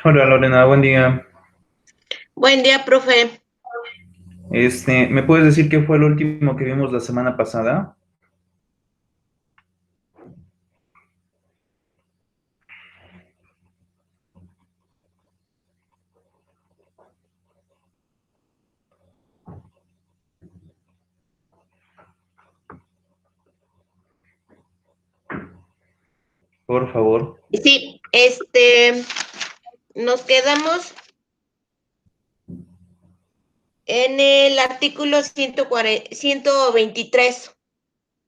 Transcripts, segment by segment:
Hola Lorena, buen día. Buen día, profe. ¿Me puedes decir qué fue lo último que vimos la semana pasada? Por favor. Sí, nos quedamos en el artículo 123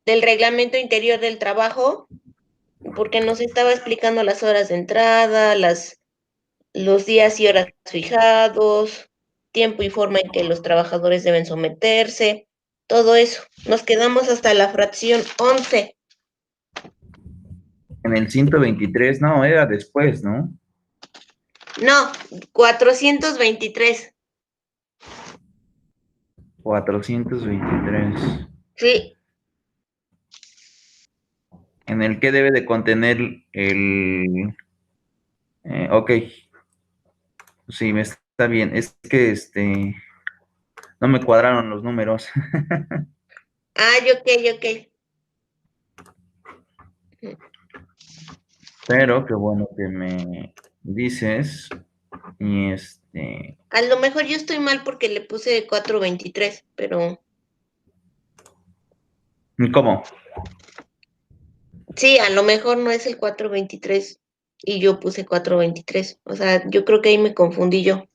del Reglamento Interior del Trabajo, porque nos estaba explicando las horas de entrada, los días y horas fijados, tiempo y forma en que los trabajadores deben someterse, todo eso. Nos quedamos hasta la fracción 11. En el 123, no, era después, ¿no? No, 423. 423. Sí. En el que debe de contener ok, sí, me está bien. Es que no me cuadraron los números. Ah, ok, ok. Pero qué bueno que me dices. Y A lo mejor yo estoy mal porque le puse 423, pero ¿cómo? sí, a lo mejor no es el 423 y yo puse 423. O sea, yo creo que ahí me confundí yo.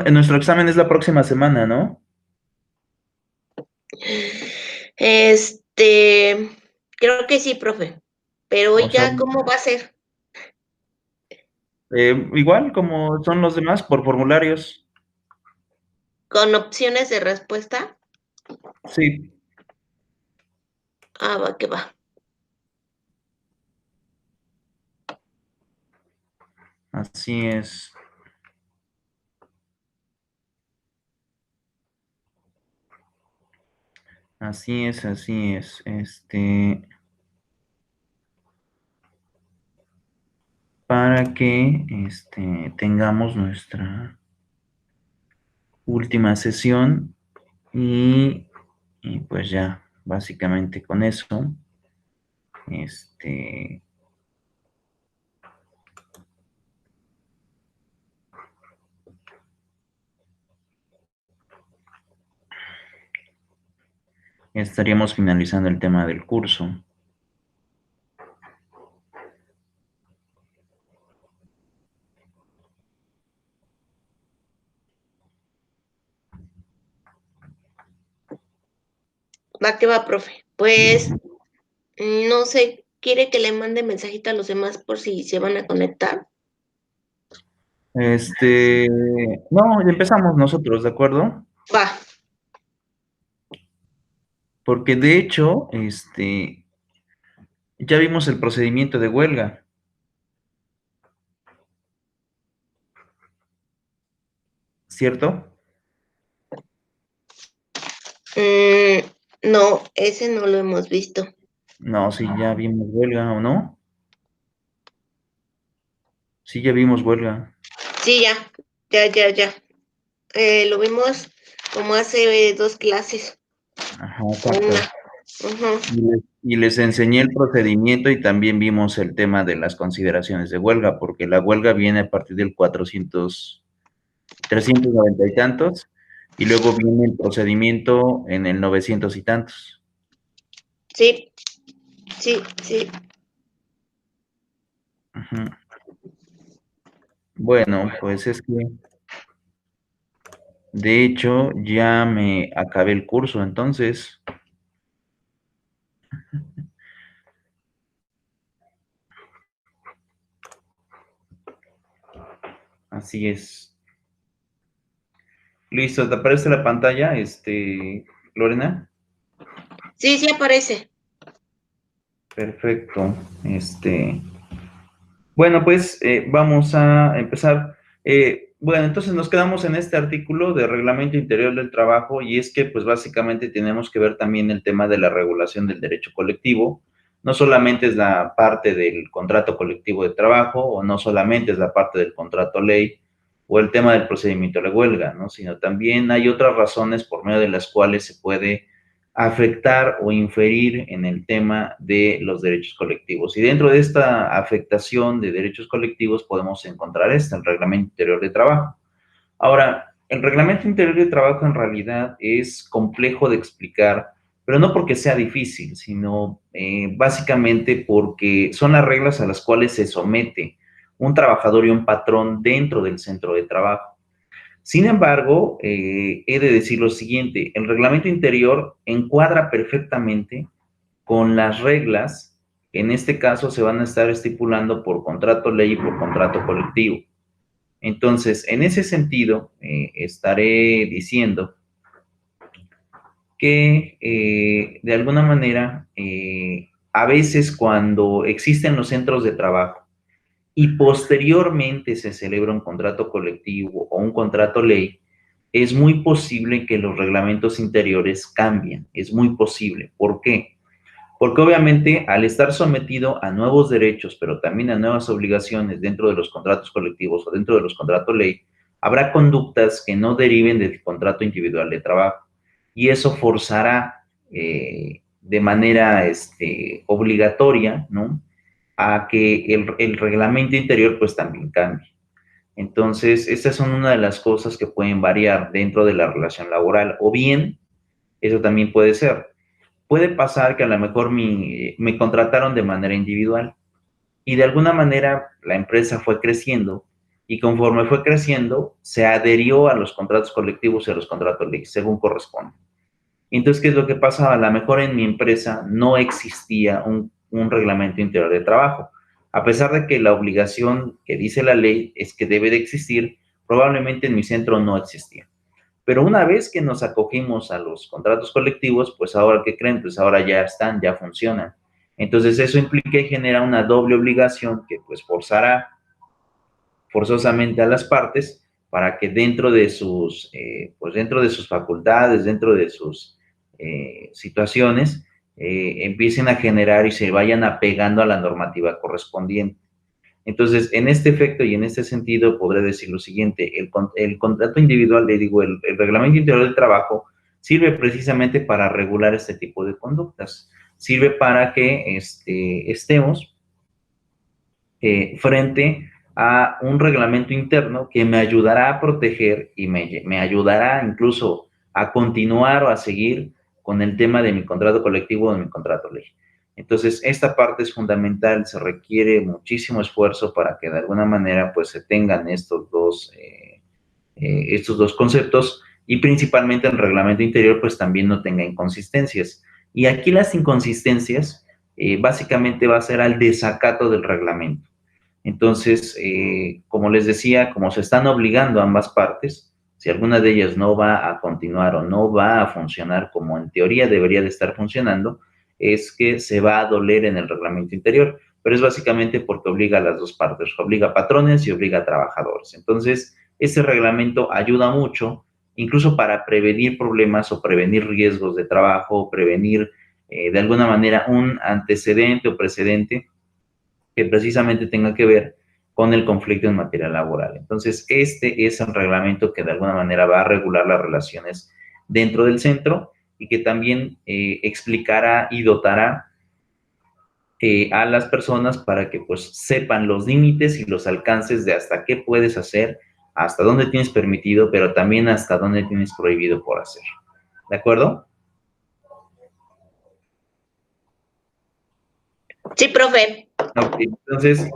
En nuestro examen es la próxima semana, ¿no? Este, creo que sí, profe. Pero O hoy sea, ya, ¿cómo va a ser? igual como son los demás, por formularios. ¿Con opciones de respuesta? Sí, Ah, va que va. así es. Así es, así es. Para que tengamos nuestra última sesión y pues ya, básicamente con eso, este, estaríamos finalizando el tema del curso. Va que va, profe. Pues, no sé, ¿quiere que le mande mensajito a los demás por si se van a conectar? Este, no, empezamos nosotros, ¿de acuerdo? Va. Porque de hecho, ya vimos el procedimiento de huelga, ¿cierto? Mm, no, ese no lo hemos visto. No, si ya vimos huelga o no. Sí, ya vimos huelga. Sí, ya. Lo vimos como hace 2 clases, Ajá, o una. exacto. Ujú. Y les enseñé el procedimiento y también vimos el tema de las consideraciones de huelga, porque la huelga viene a partir del 390 y tantos, y luego viene el procedimiento en el 900 y tantos. Sí, sí. Ujú. Bueno, pues es que de hecho ya me acabé el curso, entonces, así es. Listo, ¿te aparece la pantalla, Lorena? Sí aparece. Perfecto. Bueno, pues vamos a empezar. Bueno, entonces nos quedamos en este artículo de Reglamento Interior del Trabajo y es que pues básicamente tenemos que ver también el tema de la regulación del derecho colectivo, No solamente es la parte del contrato colectivo de trabajo, o no solamente es la parte del contrato ley, o el tema del procedimiento de huelga, ¿no? Sino también hay otras razones por medio de las cuales se puede afectar o inferir en el tema de los derechos colectivos. Y dentro de esta afectación de derechos colectivos podemos encontrar el Reglamento Interior de Trabajo. Ahora, el Reglamento Interior de Trabajo en realidad es complejo de explicar, pero no porque sea difícil, sino básicamente porque son las reglas a las cuales se somete un trabajador y un patrón dentro del centro de trabajo. Sin embargo, he de decir lo siguiente, el reglamento interior encuadra perfectamente con las reglas que en este caso se van a estar estipulando por contrato ley y por contrato colectivo. Entonces, en ese sentido, estaré diciendo que de alguna manera, a veces cuando existen los centros de trabajo y posteriormente se celebra un contrato colectivo o un contrato ley, es muy posible que los reglamentos interiores cambien, es muy posible. ¿Por qué? Porque obviamente al estar sometido a nuevos derechos, pero también a nuevas obligaciones dentro de los contratos colectivos o dentro de los contratos ley, habrá conductas que no deriven del contrato individual de trabajo. Y eso forzará de manera obligatoria, ¿no?, a que el reglamento interior pues también cambie. Entonces, estas son una de las cosas que pueden variar dentro de la relación laboral. O bien, eso también puede ser. Puede pasar que a lo mejor me contrataron de manera individual y de alguna manera la empresa fue creciendo y conforme fue creciendo se adherió a los contratos colectivos y a los contratos ley, según corresponde. Entonces, ¿qué es lo que pasaba? A lo mejor en mi empresa no existía un reglamento interior de trabajo. A pesar de que la obligación que dice la ley es que debe de existir, probablemente en mi centro no existía. Pero una vez que nos acogimos a los contratos colectivos, pues ahora, ¿qué creen? Pues ahora ya están, ya funcionan. Entonces eso implica y genera una doble obligación que pues forzará forzosamente a las partes para que dentro de sus, pues dentro de sus facultades, dentro de sus situaciones, empiecen a generar y se vayan apegando a la normativa correspondiente. Entonces, en este efecto y en este sentido, podré decir lo siguiente, el contrato individual, le digo, el reglamento interior del trabajo sirve precisamente para regular este tipo de conductas. Sirve para que estemos frente a un reglamento interno que me ayudará a proteger y me ayudará incluso a continuar o a seguir con el tema de mi contrato colectivo o de mi contrato ley. Entonces, esta parte es fundamental, se requiere muchísimo esfuerzo para que de alguna manera pues se tengan estos dos conceptos y principalmente el reglamento interior pues también no tenga inconsistencias. Y aquí las inconsistencias básicamente va a ser al desacato del reglamento. Entonces, como les decía, como se están obligando ambas partes, si alguna de ellas no va a continuar o no va a funcionar como en teoría debería de estar funcionando, es que se va a doler en el reglamento interior, pero es básicamente porque obliga a las dos partes, obliga a patrones y obliga a trabajadores. Entonces, este reglamento ayuda mucho, incluso para prevenir problemas o prevenir riesgos de trabajo, prevenir de alguna manera un antecedente o precedente que precisamente tenga que ver con el conflicto en materia laboral. Entonces, este es el reglamento que de alguna manera va a regular las relaciones dentro del centro y que también explicará y dotará a las personas para que pues sepan los límites y los alcances de hasta qué puedes hacer, hasta dónde tienes permitido, pero también hasta dónde tienes prohibido por hacer. ¿De acuerdo? Sí, profe. Ok, entonces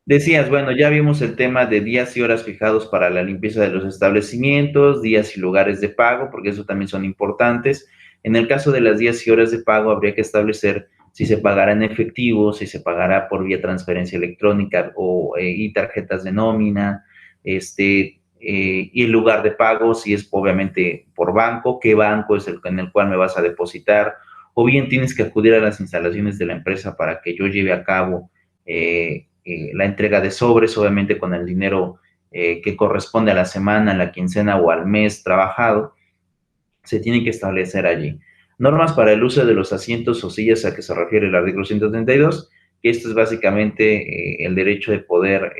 decías, bueno, ya vimos el tema de días y horas fijados para la limpieza de los establecimientos, días y lugares de pago, porque eso también son importantes. En el caso de las días y horas de pago, habría que establecer si se pagará en efectivo, si se pagará por vía transferencia electrónica y tarjetas de nómina, y el lugar de pago, si es obviamente por banco, qué banco es el en el cual me vas a depositar, o bien tienes que acudir a las instalaciones de la empresa para que yo lleve a cabo la entrega de sobres, obviamente con el dinero que corresponde a la semana, a la quincena o al mes trabajado, se tiene que establecer allí. Normas para el uso de los asientos o sillas a que se refiere el artículo 132, que esto es básicamente el derecho de poder,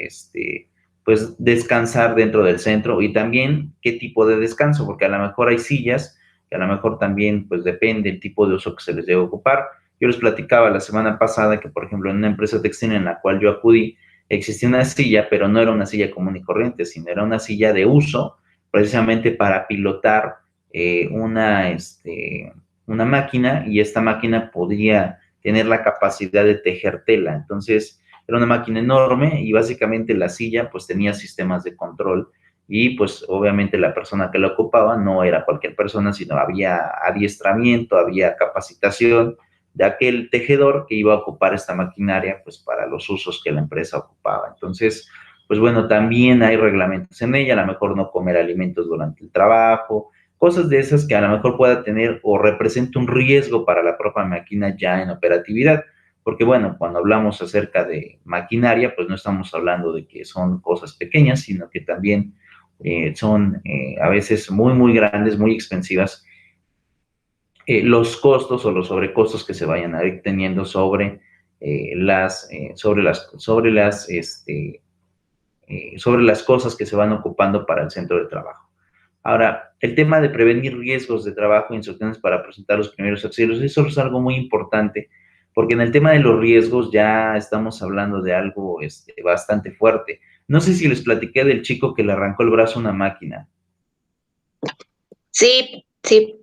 pues, descansar dentro del centro y también qué tipo de descanso, porque a lo mejor hay sillas que a lo mejor también, pues, depende del tipo de uso que se les debe ocupar. Yo les platicaba la semana pasada que, por ejemplo, en una empresa textil en la cual yo acudí, existía una silla, pero no era una silla común y corriente, sino era una silla de uso precisamente para pilotar eh, una, este, una máquina, y esta máquina podría tener la capacidad de tejer tela. Entonces, era una máquina enorme y básicamente la silla pues tenía sistemas de control y pues obviamente la persona que la ocupaba no era cualquier persona, sino había adiestramiento, había capacitación de aquel tejedor que iba a ocupar esta maquinaria pues para los usos que la empresa ocupaba. Entonces, pues bueno, también hay reglamentos en ella, a lo mejor no comer alimentos durante el trabajo, cosas de esas que a lo mejor pueda tener o represente un riesgo para la propia máquina ya en operatividad. Porque bueno, cuando hablamos acerca de maquinaria, pues no estamos hablando de que son cosas pequeñas, sino que también son a veces muy, muy grandes, muy expensivas, los costos o los sobrecostos que se vayan a ir teniendo sobre las cosas que se van ocupando para el centro de trabajo. Ahora, el tema de prevenir riesgos de trabajo e instrucciones para presentar los primeros auxilios, eso es algo muy importante, porque en el tema de los riesgos ya estamos hablando de algo bastante fuerte. No sé si les platiqué del chico que le arrancó el brazo a una máquina. Sí, sí.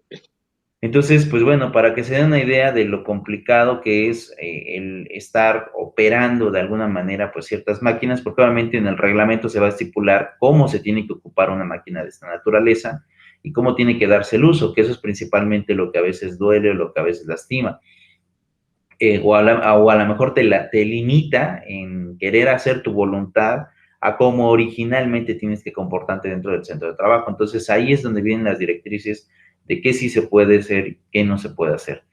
Entonces, pues bueno, para que se den una idea de lo complicado que es el estar operando de alguna manera pues ciertas máquinas, porque obviamente en el reglamento se va a estipular cómo se tiene que ocupar una máquina de esta naturaleza y cómo tiene que darse el uso, que eso es principalmente lo que a veces duele o lo que a veces lastima. O a lo mejor te limita en querer hacer tu voluntad a cómo originalmente tienes que comportarte dentro del centro de trabajo. Entonces ahí es donde vienen las directrices de qué sí se puede hacer y qué no se puede hacer.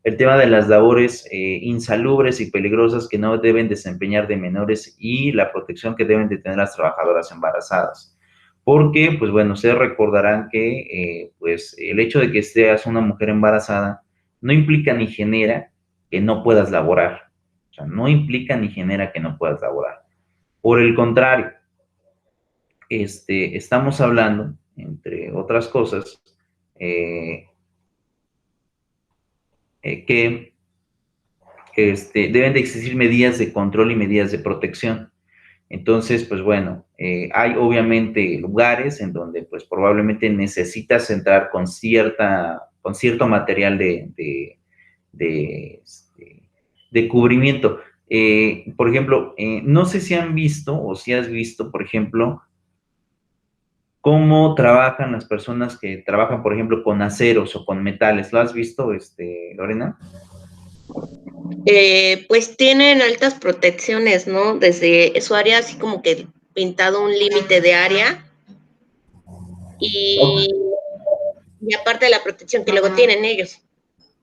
El tema de las labores insalubres y peligrosas que no deben desempeñar de menores y la protección que deben de tener las trabajadoras embarazadas. Porque, pues bueno, ustedes recordarán que pues el hecho de que seas una mujer embarazada no implica ni genera que no puedas laborar. O sea, no implica ni genera que no puedas laborar. Por el contrario, estamos hablando, entre otras cosas, eh, que deben de existir medidas de control y medidas de protección. Entonces, pues bueno, hay obviamente lugares en donde pues probablemente necesitas entrar con cierto material de, de cubrimiento. Por ejemplo, no sé si han visto o si has visto, por ejemplo, cómo trabajan las personas que trabajan, por ejemplo, con aceros o con metales. ¿Lo has visto, Lorena? Pues tienen altas protecciones, ¿no? Desde su área, así como que pintado un límite de área y, y aparte de la protección que luego tienen ellos.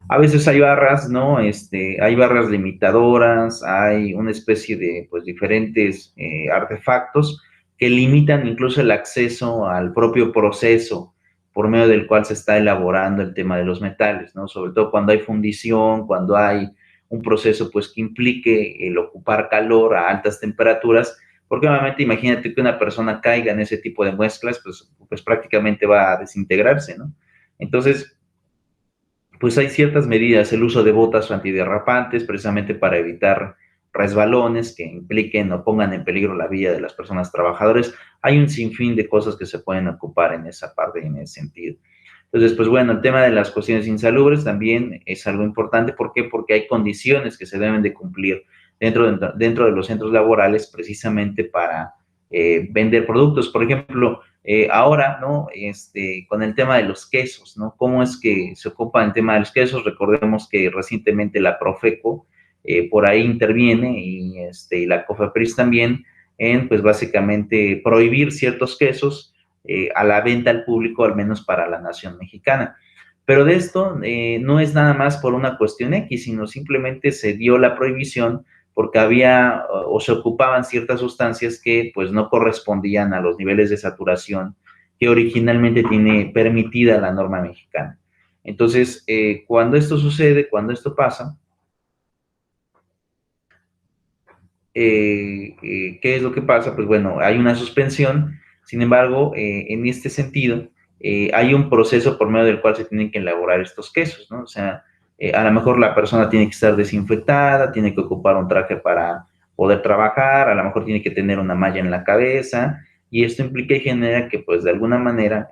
A veces hay barras, ¿no? Hay barras limitadoras, hay una especie de, pues, diferentes artefactos que limitan incluso el acceso al propio proceso por medio del cual se está elaborando el tema de los metales, ¿no? Sobre todo cuando hay fundición, cuando hay un proceso, pues, que implique el ocupar calor a altas temperaturas, porque obviamente imagínate que una persona caiga en ese tipo de mezclas, pues prácticamente va a desintegrarse, ¿no? Entonces, pues hay ciertas medidas, el uso de botas antiderrapantes, precisamente para evitar resbalones que impliquen o pongan en peligro la vida de las personas trabajadoras. Hay un sinfín de cosas que se pueden ocupar en esa parte y en ese sentido. Entonces, pues bueno, el tema de las cuestiones insalubres también es algo importante. ¿Por qué? Porque hay condiciones que se deben de cumplir dentro de los centros laborales precisamente para vender productos. Por ejemplo, ahora, ¿no? Con el tema de los quesos, ¿no? ¿Cómo es que se ocupa el tema de los quesos? Recordemos que recientemente la Profeco por ahí interviene y la COFEPRIS también en, pues básicamente, prohibir ciertos quesos a la venta al público, al menos para la nación mexicana. Pero de esto no es nada más por una cuestión X, sino simplemente se dio la prohibición porque había o se ocupaban ciertas sustancias que pues no correspondían a los niveles de saturación que originalmente tiene permitida la norma mexicana. Entonces, cuando esto sucede, cuando esto pasa, ¿qué es lo que pasa? Pues bueno, hay una suspensión, sin embargo, en este sentido, hay un proceso por medio del cual se tienen que elaborar estos quesos, ¿no? O sea, a lo mejor la persona tiene que estar desinfectada, tiene que ocupar un traje para poder trabajar, a lo mejor tiene que tener una malla en la cabeza, y esto implica y genera que, pues, de alguna manera,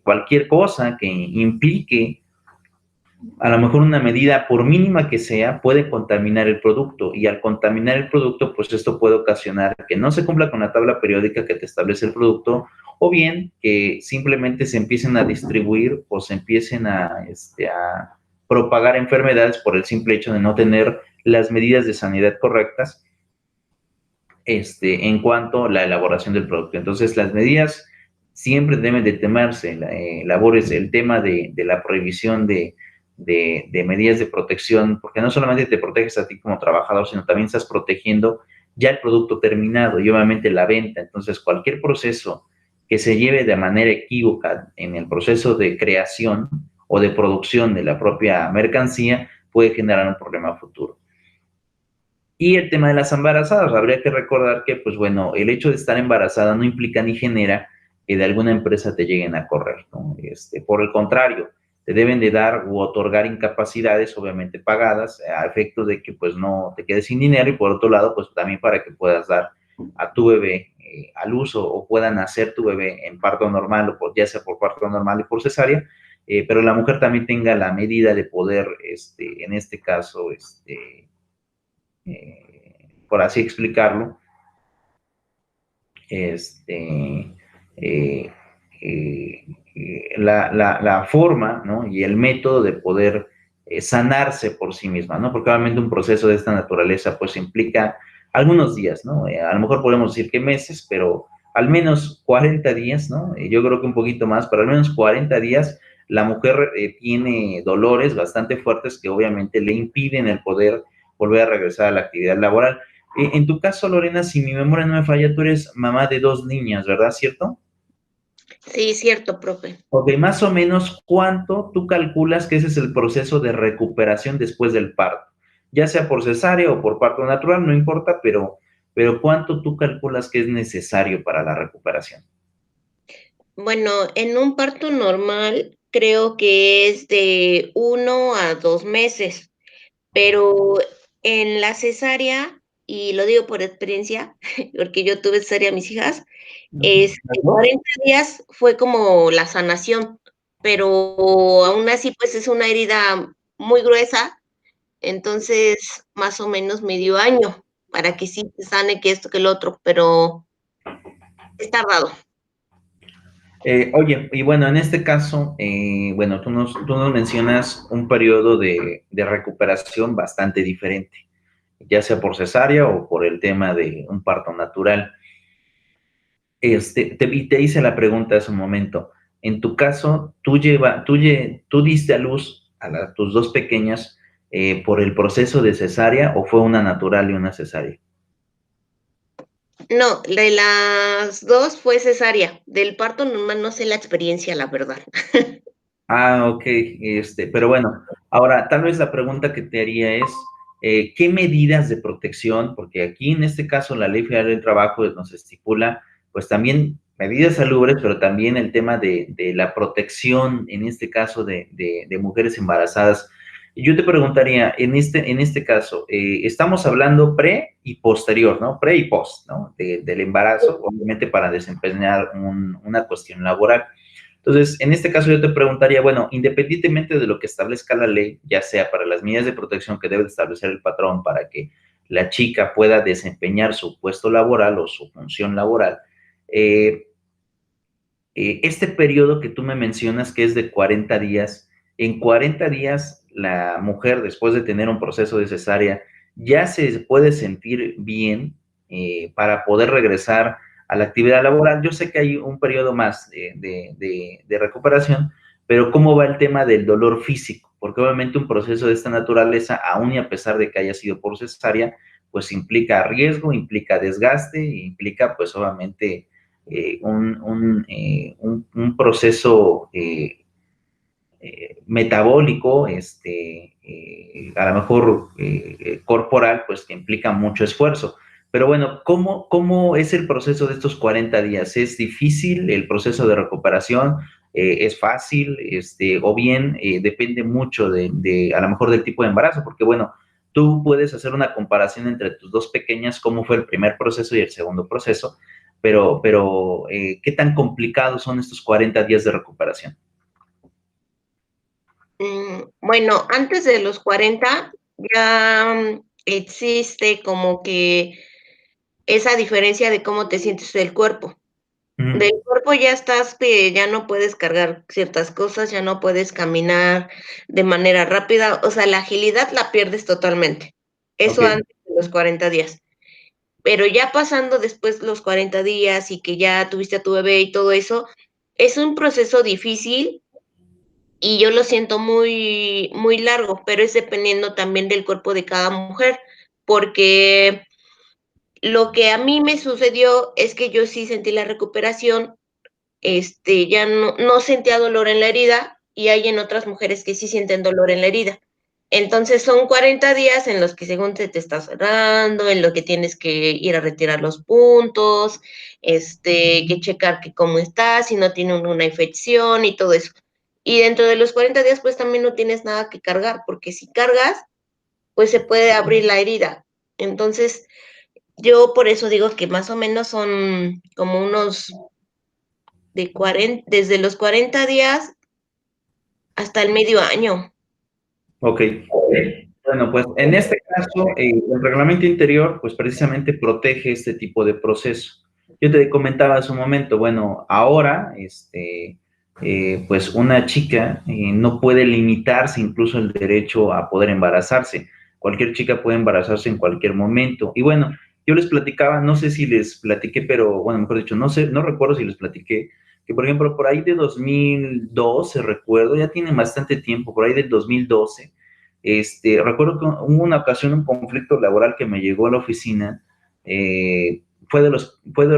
cualquier cosa que implique a lo mejor una medida, por mínima que sea, puede contaminar el producto, y al contaminar el producto, pues esto puede ocasionar que no se cumpla con la tabla periódica que te establece el producto, o bien que simplemente se empiecen a distribuir o se empiecen a propagar enfermedades por el simple hecho de no tener las medidas de sanidad correctas en cuanto a la elaboración del producto. Entonces, las medidas siempre deben de temerse, labores, el tema de la prohibición de medidas de protección, porque no solamente te proteges a ti como trabajador, sino también estás protegiendo ya el producto terminado y obviamente la venta. Entonces, cualquier proceso que se lleve de manera equívoca en el proceso de creación o de producción de la propia mercancía puede generar un problema futuro. Y el tema de las embarazadas, habría que recordar que, pues bueno, el hecho de estar embarazada no implica ni genera que de alguna empresa te lleguen a correr, ¿no? Por el contrario, te deben de dar u otorgar incapacidades, obviamente pagadas, a efecto de que pues no te quedes sin dinero, y por otro lado, pues también para que puedas dar a tu bebé al uso, o puedan nacer tu bebé en parto normal, o ya sea por parto normal y por cesárea, pero la mujer también tenga la medida de poder, en este caso, por así explicarlo, este, eh, eh, la forma, ¿no? Y el método de poder sanarse por sí misma, ¿no? Porque obviamente un proceso de esta naturaleza pues implica algunos días, ¿no? A lo mejor podemos decir que meses, pero al menos 40 días, ¿no? Yo creo que un poquito más, pero al menos 40 días la mujer tiene dolores bastante fuertes que obviamente le impiden el poder volver a regresar a la actividad laboral. En tu caso, Lorena, si mi memoria no me falla, tú eres mamá de 2 niñas, ¿verdad? ¿Cierto? Sí, cierto, profe. Ok, más o menos, ¿cuánto tú calculas que ese es el proceso de recuperación después del parto? Ya sea por cesárea o por parto natural, no importa, pero ¿cuánto tú calculas que es necesario para la recuperación? Bueno, en un parto normal creo que es de 1 a 2 meses, pero en la cesárea, y lo digo por experiencia, porque yo tuve cesárea a mis hijas, ¿Las dos? 40 días fue como la sanación, pero aún así, pues, es una herida muy gruesa, entonces, más o menos medio año para que sí se sane, que esto, que lo otro, pero es tardado. Oye, y bueno, en este caso, bueno, tú nos mencionas un periodo de recuperación bastante diferente, ya sea por cesárea o por el tema de un parto natural. Te hice la pregunta hace un momento. En tu caso, ¿tú diste a luz a tus dos pequeñas por el proceso de cesárea, o fue una natural y una cesárea? No, de las 2 fue cesárea, del parto normal no sé la experiencia, la verdad. Ah, ok, pero bueno, ahora tal vez la pregunta que te haría es, ¿qué medidas de protección? Porque aquí en este caso la Ley Federal del Trabajo nos estipula, pues también medidas salubres, pero también el tema de la protección, en este caso de mujeres embarazadas. Y yo te preguntaría, en este caso, estamos hablando pre y posterior, ¿no? Pre y post, ¿no? Del embarazo, obviamente para desempeñar una cuestión laboral. Entonces, en este caso yo te preguntaría, bueno, independientemente de lo que establezca la ley, ya sea para las medidas de protección que debe establecer el patrón para que la chica pueda desempeñar su puesto laboral o su función laboral, eh, este periodo que tú me mencionas, que es de 40 días, en 40 días la mujer, después de tener un proceso de cesárea, ya se puede sentir bien para poder regresar a la actividad laboral. Yo sé que hay un periodo más de recuperación, pero ¿cómo va el tema del dolor físico? Porque obviamente un proceso de esta naturaleza, aún y a pesar de que haya sido por cesárea, pues implica riesgo, implica desgaste, implica pues obviamente un proceso metabólico, a lo mejor corporal, pues que implica mucho esfuerzo. Pero bueno, ¿cómo es el proceso de estos 40 días? ¿Es difícil el proceso de recuperación? ¿Es fácil? O bien depende mucho a lo mejor del tipo de embarazo, porque bueno, tú puedes hacer una comparación entre tus dos pequeñas, cómo fue el primer proceso y el segundo proceso, pero ¿qué tan complicados son estos 40 días de recuperación? Bueno, antes de los 40 ya existe como que esa diferencia de cómo te sientes del cuerpo. Del cuerpo ya estás que ya no puedes cargar ciertas cosas, ya no puedes caminar de manera rápida, o sea, la agilidad la pierdes totalmente. Ok, Eso antes de los 40 días. Pero ya pasando después los 40 días y que ya tuviste a tu bebé y todo eso, es un proceso difícil y yo lo siento muy, muy largo, pero es dependiendo también del cuerpo de cada mujer, porque lo que a mí me sucedió es que yo sí sentí la recuperación, ya no sentía dolor en la herida y hay en otras mujeres que sí sienten dolor en la herida. Entonces son 40 días en los que según te está cerrando, en lo que tienes que ir a retirar los puntos, que checar que cómo está, si no tiene una infección y todo eso. Y dentro de los 40 días, pues también no tienes nada que cargar, porque si cargas, pues se puede abrir la herida. Entonces, yo por eso digo que más o menos son como unos desde los 40 días hasta el medio año. ok. Bueno, pues en este caso, el reglamento interior, pues precisamente protege este tipo de proceso. Yo te comentaba hace un momento, bueno, ahora, pues una chica no puede limitarse incluso el derecho a poder embarazarse. Cualquier chica puede embarazarse en cualquier momento. Y bueno, yo les platicaba, no sé si les platiqué, pero bueno, mejor dicho, no sé, no recuerdo si les platiqué, que por ejemplo, por ahí de 2012, recuerdo, ya tiene bastante tiempo, por ahí del 2012, recuerdo que hubo una ocasión, un conflicto laboral que me llegó a la oficina, fue de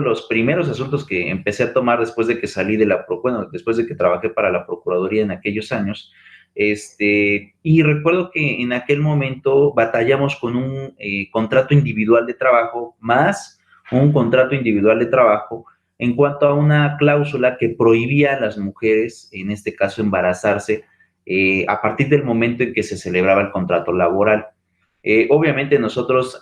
los primeros asuntos que empecé a tomar después de que salí bueno, después de que trabajé para la Procuraduría en aquellos años, y recuerdo que en aquel momento batallamos con un contrato individual de trabajo, más un contrato individual de trabajo, en cuanto a una cláusula que prohibía a las mujeres, en este caso embarazarse, a partir del momento en que se celebraba el contrato laboral. Obviamente nosotros,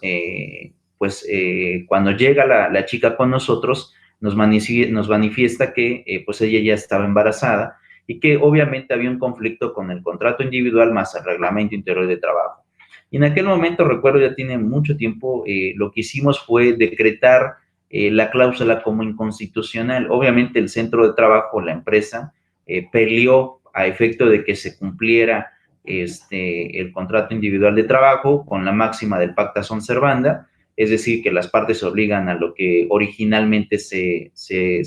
cuando llega la chica con nosotros, nos manifiesta que pues ella ya estaba embarazada y que obviamente había un conflicto con el contrato individual más el reglamento interior de trabajo. Y en aquel momento, recuerdo, ya tiene mucho tiempo, lo que hicimos fue decretar la cláusula como inconstitucional. Obviamente el centro de trabajo, la empresa, peleó a efecto de que se cumpliera el contrato individual de trabajo con la máxima del pacta sunt servanda, es decir, que las partes se obligan a lo que originalmente se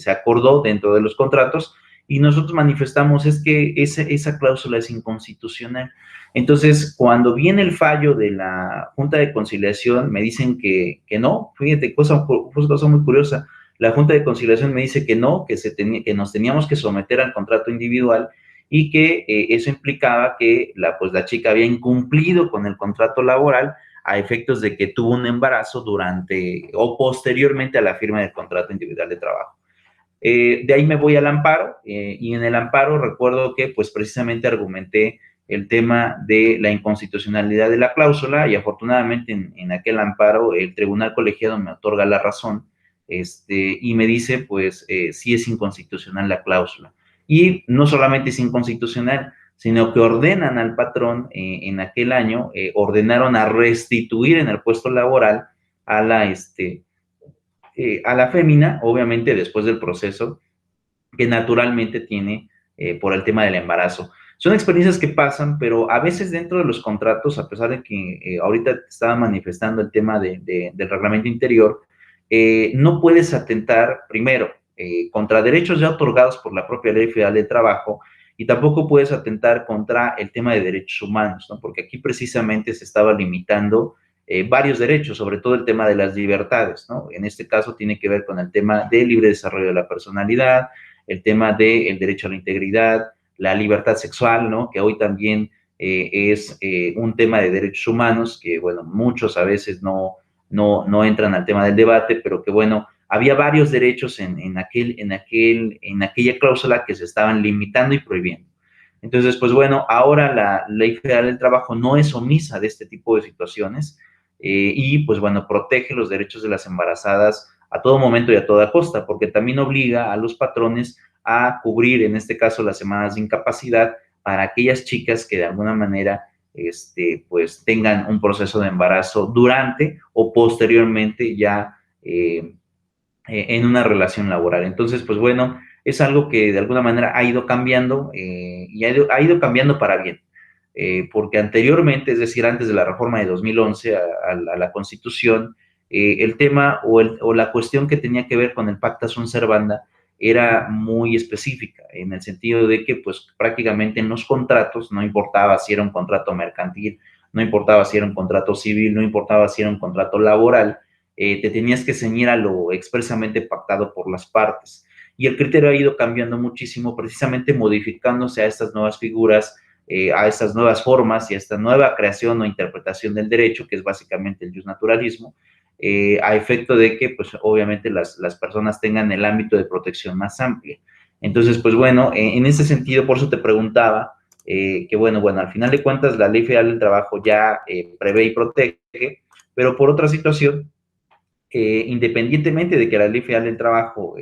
acordó dentro de los contratos, y nosotros manifestamos es que esa cláusula es inconstitucional. Entonces, cuando viene el fallo de la Junta de Conciliación, me dicen que no, fíjate, cosa muy curiosa, la Junta de Conciliación me dice que no, que nos teníamos que someter al contrato individual y que eso implicaba que pues la chica había incumplido con el contrato laboral a efectos de que tuvo un embarazo durante o posteriormente a la firma del contrato individual de trabajo. De ahí me voy al amparo y en el amparo recuerdo que pues precisamente argumenté el tema de la inconstitucionalidad de la cláusula y afortunadamente en aquel amparo el tribunal colegiado me otorga la razón y me dice pues sí es inconstitucional la cláusula. Y no solamente es inconstitucional, sino que ordenan al patrón en aquel año, ordenaron a restituir en el puesto laboral a la fémina, obviamente después del proceso que naturalmente tiene por el tema del embarazo. Son experiencias que pasan, pero a veces dentro de los contratos, a pesar de que ahorita estaba manifestando el tema del reglamento interior, no puedes atentar, primero, contra derechos ya otorgados por la propia Ley Federal de Trabajo, y tampoco puedes atentar contra el tema de derechos humanos, ¿no? Porque aquí precisamente se estaba limitando varios derechos, sobre todo el tema de las libertades, ¿no? En este caso tiene que ver con el tema del libre desarrollo de la personalidad, el tema del derecho a la integridad, la libertad sexual, ¿no? Que hoy también es un tema de derechos humanos, que, bueno, muchos a veces no entran al tema del debate, pero que, bueno, había varios derechos en aquella cláusula que se estaban limitando y prohibiendo. Entonces, pues bueno, ahora la Ley Federal del Trabajo no es omisa de este tipo de situaciones y, pues bueno, protege los derechos de las embarazadas a todo momento y a toda costa, porque también obliga a los patrones a cubrir, en este caso, las semanas de incapacidad para aquellas chicas que de alguna manera pues tengan un proceso de embarazo durante o posteriormente ya en una relación laboral. Entonces, pues bueno, es algo que de alguna manera ha ido cambiando y ha ido cambiando para bien. Porque anteriormente, es decir, antes de la reforma de 2011 a la Constitución, el tema o la cuestión que tenía que ver con el Pacta Sunt Servanda era muy específica, en el sentido de que pues prácticamente en los contratos, no importaba si era un contrato mercantil, no importaba si era un contrato civil, no importaba si era un contrato laboral, te tenías que ceñir a lo expresamente pactado por las partes. Y el criterio ha ido cambiando muchísimo, precisamente modificándose a estas nuevas figuras, a estas nuevas formas y a esta nueva creación o interpretación del derecho, que es básicamente el justnaturalismo, a efecto de que, pues, obviamente las personas tengan el ámbito de protección más amplio. Entonces, pues bueno, en ese sentido, por eso te preguntaba, que bueno, al final de cuentas la Ley Federal del Trabajo ya prevé y protege, pero por otra situación, independientemente de que la Ley Federal del Trabajo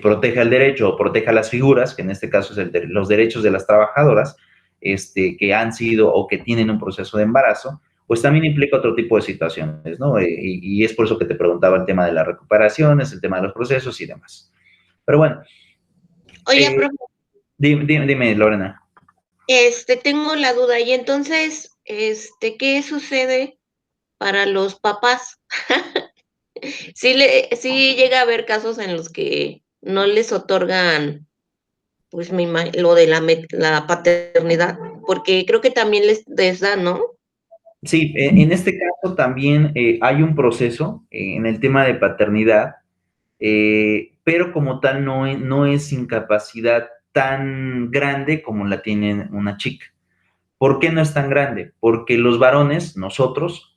proteja el derecho o proteja las figuras, que en este caso es los derechos de las trabajadoras, que han sido o que tienen un proceso de embarazo, pues también implica otro tipo de situaciones, ¿no? Y es por eso que te preguntaba el tema de las recuperaciones, el tema de los procesos y demás. Pero bueno. Oye, profe. Dime, Lorena. Tengo la duda, y entonces, ¿qué sucede para los papás? Sí llega a haber casos en los que no les otorgan, pues, lo de la paternidad, porque creo que también les da, ¿no? Sí, en este caso también hay un proceso en el tema de paternidad, pero como tal no es incapacidad tan grande como la tiene una chica. ¿Por qué no es tan grande? Porque los varones, nosotros,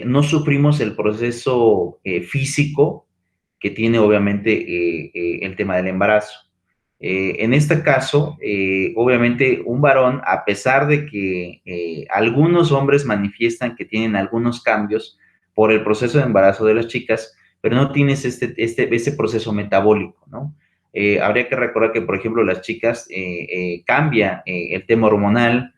no sufrimos el proceso físico que tiene obviamente el tema del embarazo. En este caso, obviamente un varón, a pesar de que algunos hombres manifiestan que tienen algunos cambios por el proceso de embarazo de las chicas, pero no tienes ese proceso metabólico, ¿no? Habría que recordar que, por ejemplo, las chicas cambia el tema hormonal,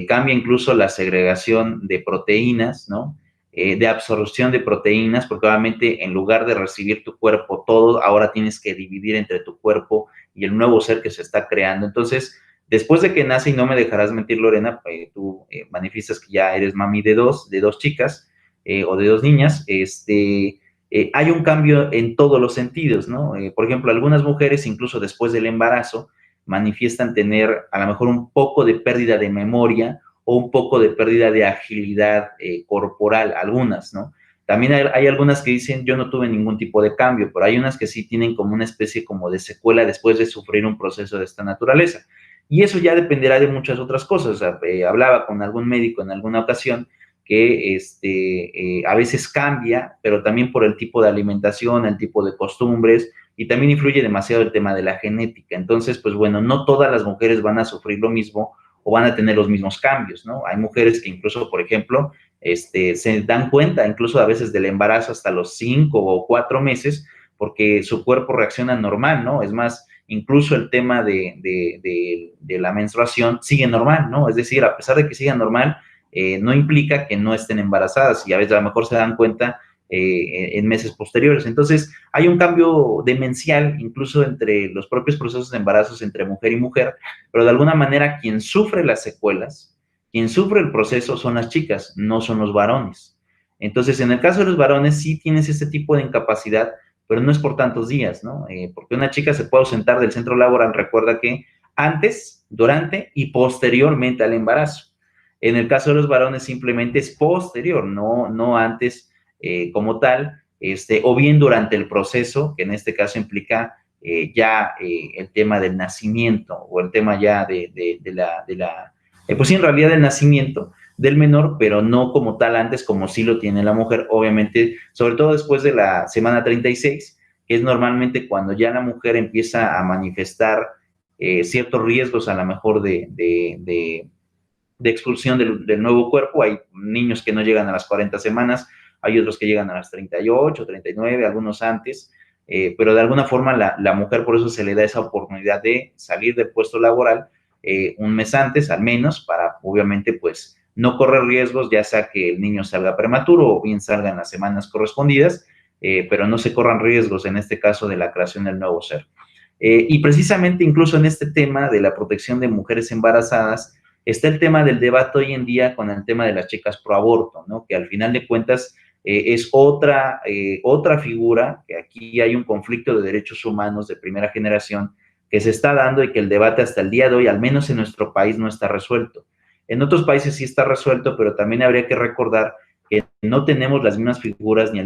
cambia incluso la segregación de proteínas, ¿no? De absorción de proteínas, porque obviamente en lugar de recibir tu cuerpo todo, ahora tienes que dividir entre tu cuerpo y el nuevo ser que se está creando. Entonces, después de que nace, y no me dejarás mentir, Lorena, tú manifiestas que ya eres mami de dos chicas o de dos niñas, hay un cambio en todos los sentidos, ¿no? Por ejemplo, algunas mujeres, incluso después del embarazo, manifiestan tener a lo mejor un poco de pérdida de memoria o un poco de pérdida de agilidad corporal, algunas, ¿no? También hay algunas que dicen, yo no tuve ningún tipo de cambio, pero hay unas que sí tienen como una especie como de secuela después de sufrir un proceso de esta naturaleza. Y eso ya dependerá de muchas otras cosas. O sea, hablaba con algún médico en alguna ocasión que a veces cambia, pero también por el tipo de alimentación, el tipo de costumbres, y también influye demasiado el tema de la genética. Entonces, pues bueno, no todas las mujeres van a sufrir lo mismo o van a tener los mismos cambios, ¿no? Hay mujeres que incluso, por ejemplo, se dan cuenta incluso a veces del embarazo hasta los 5 o 4 meses, porque su cuerpo reacciona normal, ¿no? Es más, incluso el tema de la menstruación sigue normal, ¿no? Es decir, a pesar de que siga normal, no implica que no estén embarazadas y a veces a lo mejor se dan cuenta en meses posteriores. Entonces, hay un cambio demencial incluso entre los propios procesos de embarazos entre mujer y mujer, pero de alguna manera quien sufre las secuelas, quien sufre el proceso son las chicas, no son los varones. Entonces, en el caso de los varones sí tienes este tipo de incapacidad, pero no es por tantos días, ¿no? Porque una chica se puede ausentar del centro laboral, recuerda que antes, durante y posteriormente al embarazo. En el caso de los varones simplemente es posterior, no antes como tal, o bien durante el proceso, que en este caso implica el tema del nacimiento o el tema ya pues sí, en realidad del nacimiento del menor, pero no como tal antes, como sí lo tiene la mujer, obviamente, sobre todo después de la semana 36, que es normalmente cuando ya la mujer empieza a manifestar ciertos riesgos a lo mejor de expulsión del nuevo cuerpo. Hay niños que no llegan a las 40 semanas, hay otros que llegan a las 38, 39, algunos antes, pero de alguna forma la mujer por eso se le da esa oportunidad de salir del puesto laboral un mes antes, al menos, para obviamente pues no correr riesgos, ya sea que el niño salga prematuro o bien salga en las semanas correspondidas, pero no se corran riesgos en este caso de la creación del nuevo ser. Y precisamente incluso en este tema de la protección de mujeres embarazadas, está el tema del debate hoy en día con el tema de las chicas pro aborto, ¿no? Que al final de cuentas es otra figura, que aquí hay un conflicto de derechos humanos de primera generación que se está dando y que el debate hasta el día de hoy, al menos en nuestro país, no está resuelto. En otros países sí está resuelto, pero también habría que recordar que no tenemos las mismas figuras ni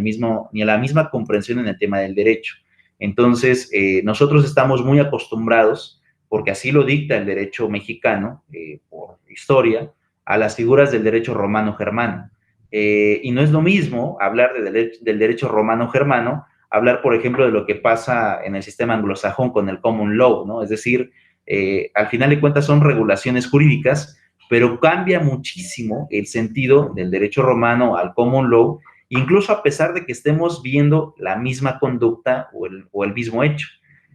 la misma comprensión en el tema del derecho. Entonces, nosotros estamos muy acostumbrados, porque así lo dicta el derecho mexicano, por historia, a las figuras del derecho romano-germano. Y no es lo mismo hablar del derecho romano-germano, hablar, por ejemplo, de lo que pasa en el sistema anglosajón con el common law, ¿no? Es decir, al final de cuentas son regulaciones jurídicas, pero cambia muchísimo el sentido del derecho romano al common law, incluso a pesar de que estemos viendo la misma conducta o el mismo hecho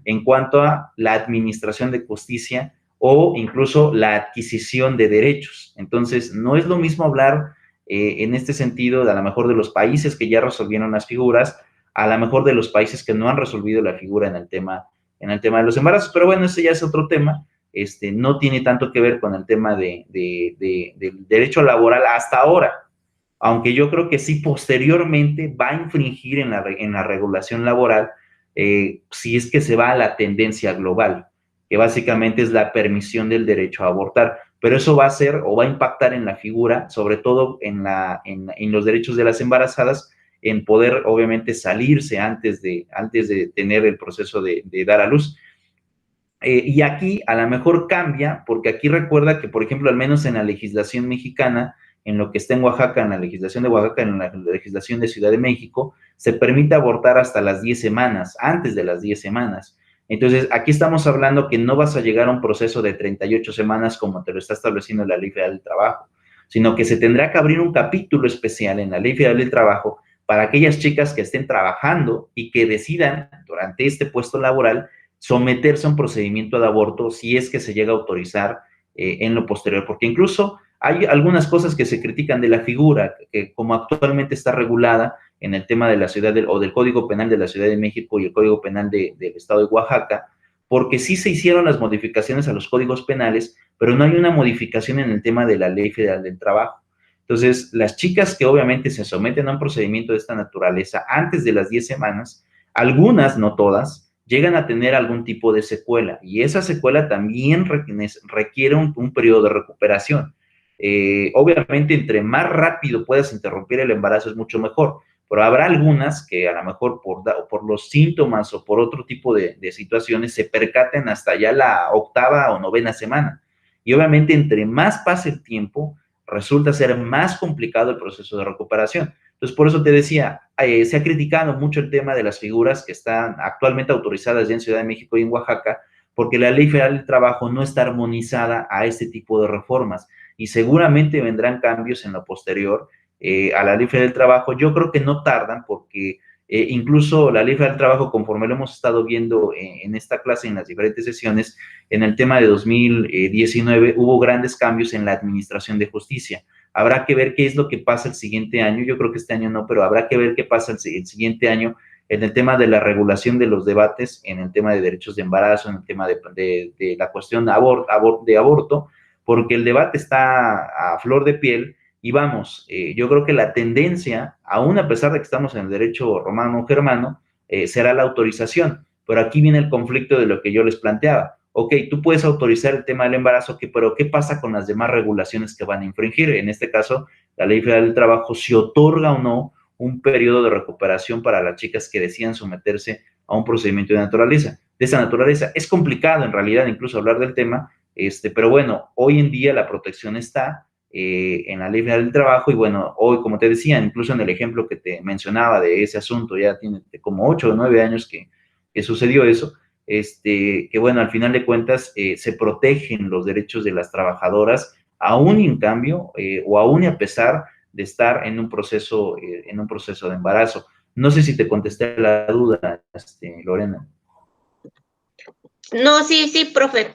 en cuanto a la administración de justicia o incluso la adquisición de derechos. Entonces, no es lo mismo hablar en este sentido a lo mejor de los países que ya resolvieron las figuras, a lo mejor de los países que no han resolvido la figura en el tema de los embarazos. Pero bueno, ese ya es otro tema. No tiene tanto que ver con el tema del derecho laboral hasta ahora, aunque yo creo que sí posteriormente va a infringir en la regulación laboral si es que se va a la tendencia global, que básicamente es la permisión del derecho a abortar. Pero eso va a ser o va a impactar en la figura, sobre todo en los derechos de las embarazadas, en poder obviamente salirse antes de tener el proceso de dar a luz. Y aquí a lo mejor cambia, porque aquí recuerda que, por ejemplo, al menos en la legislación mexicana, en lo que está en Oaxaca, en la legislación de Oaxaca, en la legislación de Ciudad de México, se permite abortar hasta las 10 semanas, antes de las 10 semanas. Entonces, aquí estamos hablando que no vas a llegar a un proceso de 38 semanas como te lo está estableciendo la Ley Federal del Trabajo, sino que se tendrá que abrir un capítulo especial en la Ley Federal del Trabajo para aquellas chicas que estén trabajando y que decidan durante este puesto laboral someterse a un procedimiento de aborto si es que se llega a autorizar en lo posterior, porque incluso hay algunas cosas que se critican de la figura, que como actualmente está regulada en el tema de la ciudad o del Código Penal de la Ciudad de México y el Código Penal del Estado de Oaxaca, porque sí se hicieron las modificaciones a los códigos penales, pero no hay una modificación en el tema de la Ley Federal del Trabajo. Entonces, las chicas que obviamente se someten a un procedimiento de esta naturaleza antes de las 10 semanas, algunas, no todas, llegan a tener algún tipo de secuela y esa secuela también requiere un periodo de recuperación. Obviamente, entre más rápido puedas interrumpir el embarazo es mucho mejor, pero habrá algunas que a lo mejor por los síntomas o por otro tipo de situaciones se percaten hasta ya la 8ª o 9ª semana. Y obviamente, entre más pase el tiempo, resulta ser más complicado el proceso de recuperación. Entonces, por eso te decía, se ha criticado mucho el tema de las figuras que están actualmente autorizadas ya en Ciudad de México y en Oaxaca, porque la Ley Federal del Trabajo no está armonizada a este tipo de reformas y seguramente vendrán cambios en lo posterior a la Ley Federal del Trabajo. Yo creo que no tardan porque incluso la Ley Federal del Trabajo, conforme lo hemos estado viendo en esta clase, en las diferentes sesiones, en el tema de 2019 hubo grandes cambios en la administración de justicia. Habrá que ver qué es lo que pasa el siguiente año. Yo creo que este año no, pero habrá que ver qué pasa el siguiente año en el tema de la regulación de los debates, en el tema de derechos de embarazo, en el tema de la cuestión de aborto, porque el debate está a flor de piel y vamos, yo creo que la tendencia, aún a pesar de que estamos en el derecho romano-germano, será la autorización. Pero aquí viene el conflicto de lo que yo les planteaba. Ok, tú puedes autorizar el tema del embarazo, pero ¿qué pasa con las demás regulaciones que van a infringir? En este caso, la Ley Federal del Trabajo, si otorga o no un periodo de recuperación para las chicas que decidan someterse a un procedimiento de naturaleza. esa naturaleza. Es complicado en realidad incluso hablar del tema, pero bueno, hoy en día la protección está en la Ley Federal del Trabajo y bueno, hoy, como te decía, incluso en el ejemplo que te mencionaba de ese asunto, ya tiene como 8 o 9 años que sucedió eso, que bueno, al final de cuentas se protegen los derechos de las trabajadoras, aún en cambio, o aún y a pesar de estar en un proceso de embarazo. No sé si te contesté la duda, Lorena. No, sí, sí, profe.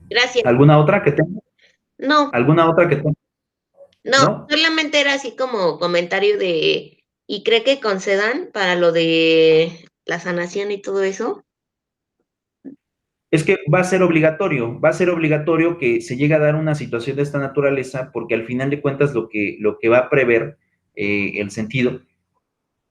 Gracias. ¿Alguna otra que tenga? No, ¿Alguna otra que tenga? no, ¿No? solamente era así como comentario de, ¿y cree que concedan para lo de la sanación y todo eso? Es que va a ser obligatorio que se llegue a dar una situación de esta naturaleza, porque al final de cuentas lo que va a prever el sentido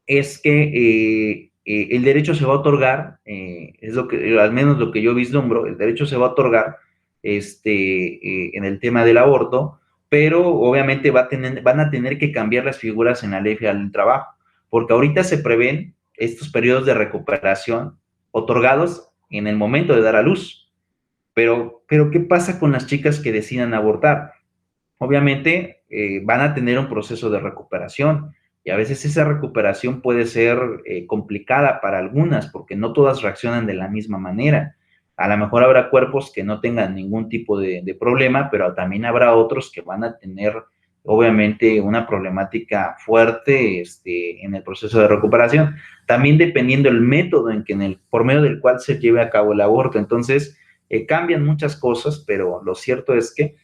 es que el derecho se va a otorgar, es lo que, al menos lo que yo vislumbro, el derecho se va a otorgar en el tema del aborto, pero obviamente van a tener que cambiar las figuras en la ley federal del trabajo, porque ahorita se prevén estos periodos de recuperación otorgados en el momento de dar a luz. Pero ¿qué pasa con las chicas que decidan abortar? Obviamente van a tener un proceso de recuperación y a veces esa recuperación puede ser complicada para algunas porque no todas reaccionan de la misma manera. A lo mejor habrá cuerpos que no tengan ningún tipo de problema, pero también habrá otros que van a tener obviamente una problemática fuerte en el proceso de recuperación. También dependiendo el método por medio del cual se lleve a cabo el aborto. Entonces, cambian muchas cosas, pero lo cierto es que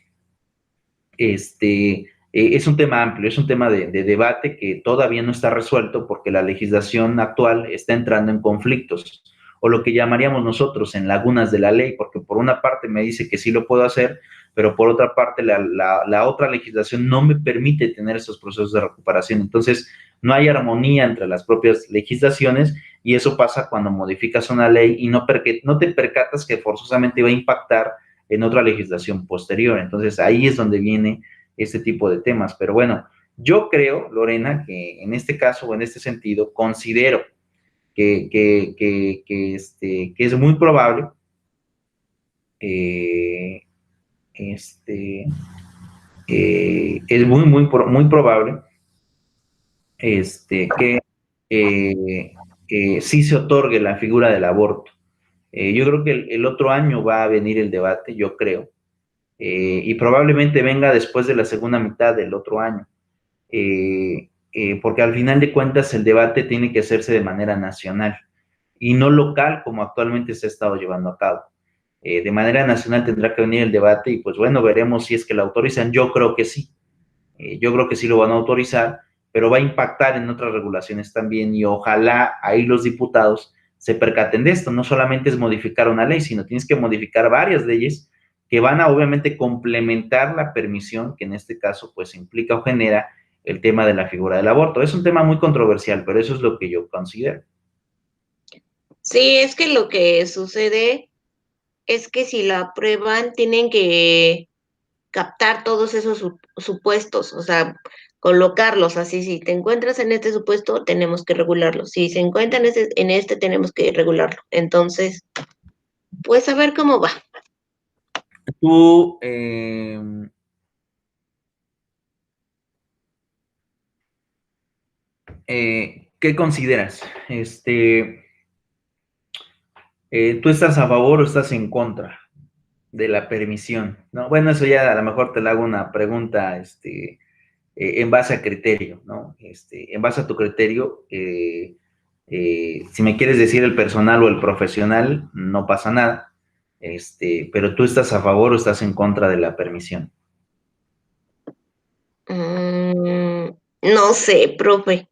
es un tema amplio, es un tema de debate que todavía no está resuelto porque la legislación actual está entrando en conflictos o lo que llamaríamos nosotros en lagunas de la ley, porque por una parte me dice que sí lo puedo hacer, pero por otra parte la otra legislación no me permite tener esos procesos de recuperación. Entonces, no hay armonía entre las propias legislaciones y eso pasa cuando modificas una ley y no te percatas que forzosamente va a impactar en otra legislación posterior. Entonces ahí es donde viene este tipo de temas. Pero bueno, yo creo, Lorena, que en este caso o en este sentido, considero que es muy probable, eh, este, es muy probable que sí se otorgue la figura del aborto. Yo creo que el otro año va a venir el debate, yo creo, y probablemente venga después de la segunda mitad del otro año, porque al final de cuentas el debate tiene que hacerse de manera nacional y no local como actualmente se ha estado llevando a cabo. De manera nacional tendrá que venir el debate y pues bueno, veremos si es que lo autorizan. Yo creo que sí, yo creo que sí lo van a autorizar, pero va a impactar en otras regulaciones también y ojalá ahí los diputados se percaten de esto. No solamente es modificar una ley, sino tienes que modificar varias leyes que van a obviamente complementar la permisión que en este caso pues implica o genera el tema de la figura del aborto. Es un tema muy controversial, pero eso es lo que yo considero. Sí, es que lo que sucede es que si la aprueban, tienen que captar todos esos supuestos, o sea, colocarlos así. Si te encuentras en este supuesto, tenemos que regularlo. Si se encuentra en este, tenemos que regularlo. Entonces, pues a ver cómo va. Tú, ¿qué consideras? ¿Tú estás a favor o estás en contra de la permisión? ¿No? Bueno, eso ya a lo mejor te le hago una pregunta, en base a criterio, ¿no? En base a tu criterio, si me quieres decir el personal o el profesional, no pasa nada, pero tú estás a favor o estás en contra de la permisión. No sé, profe.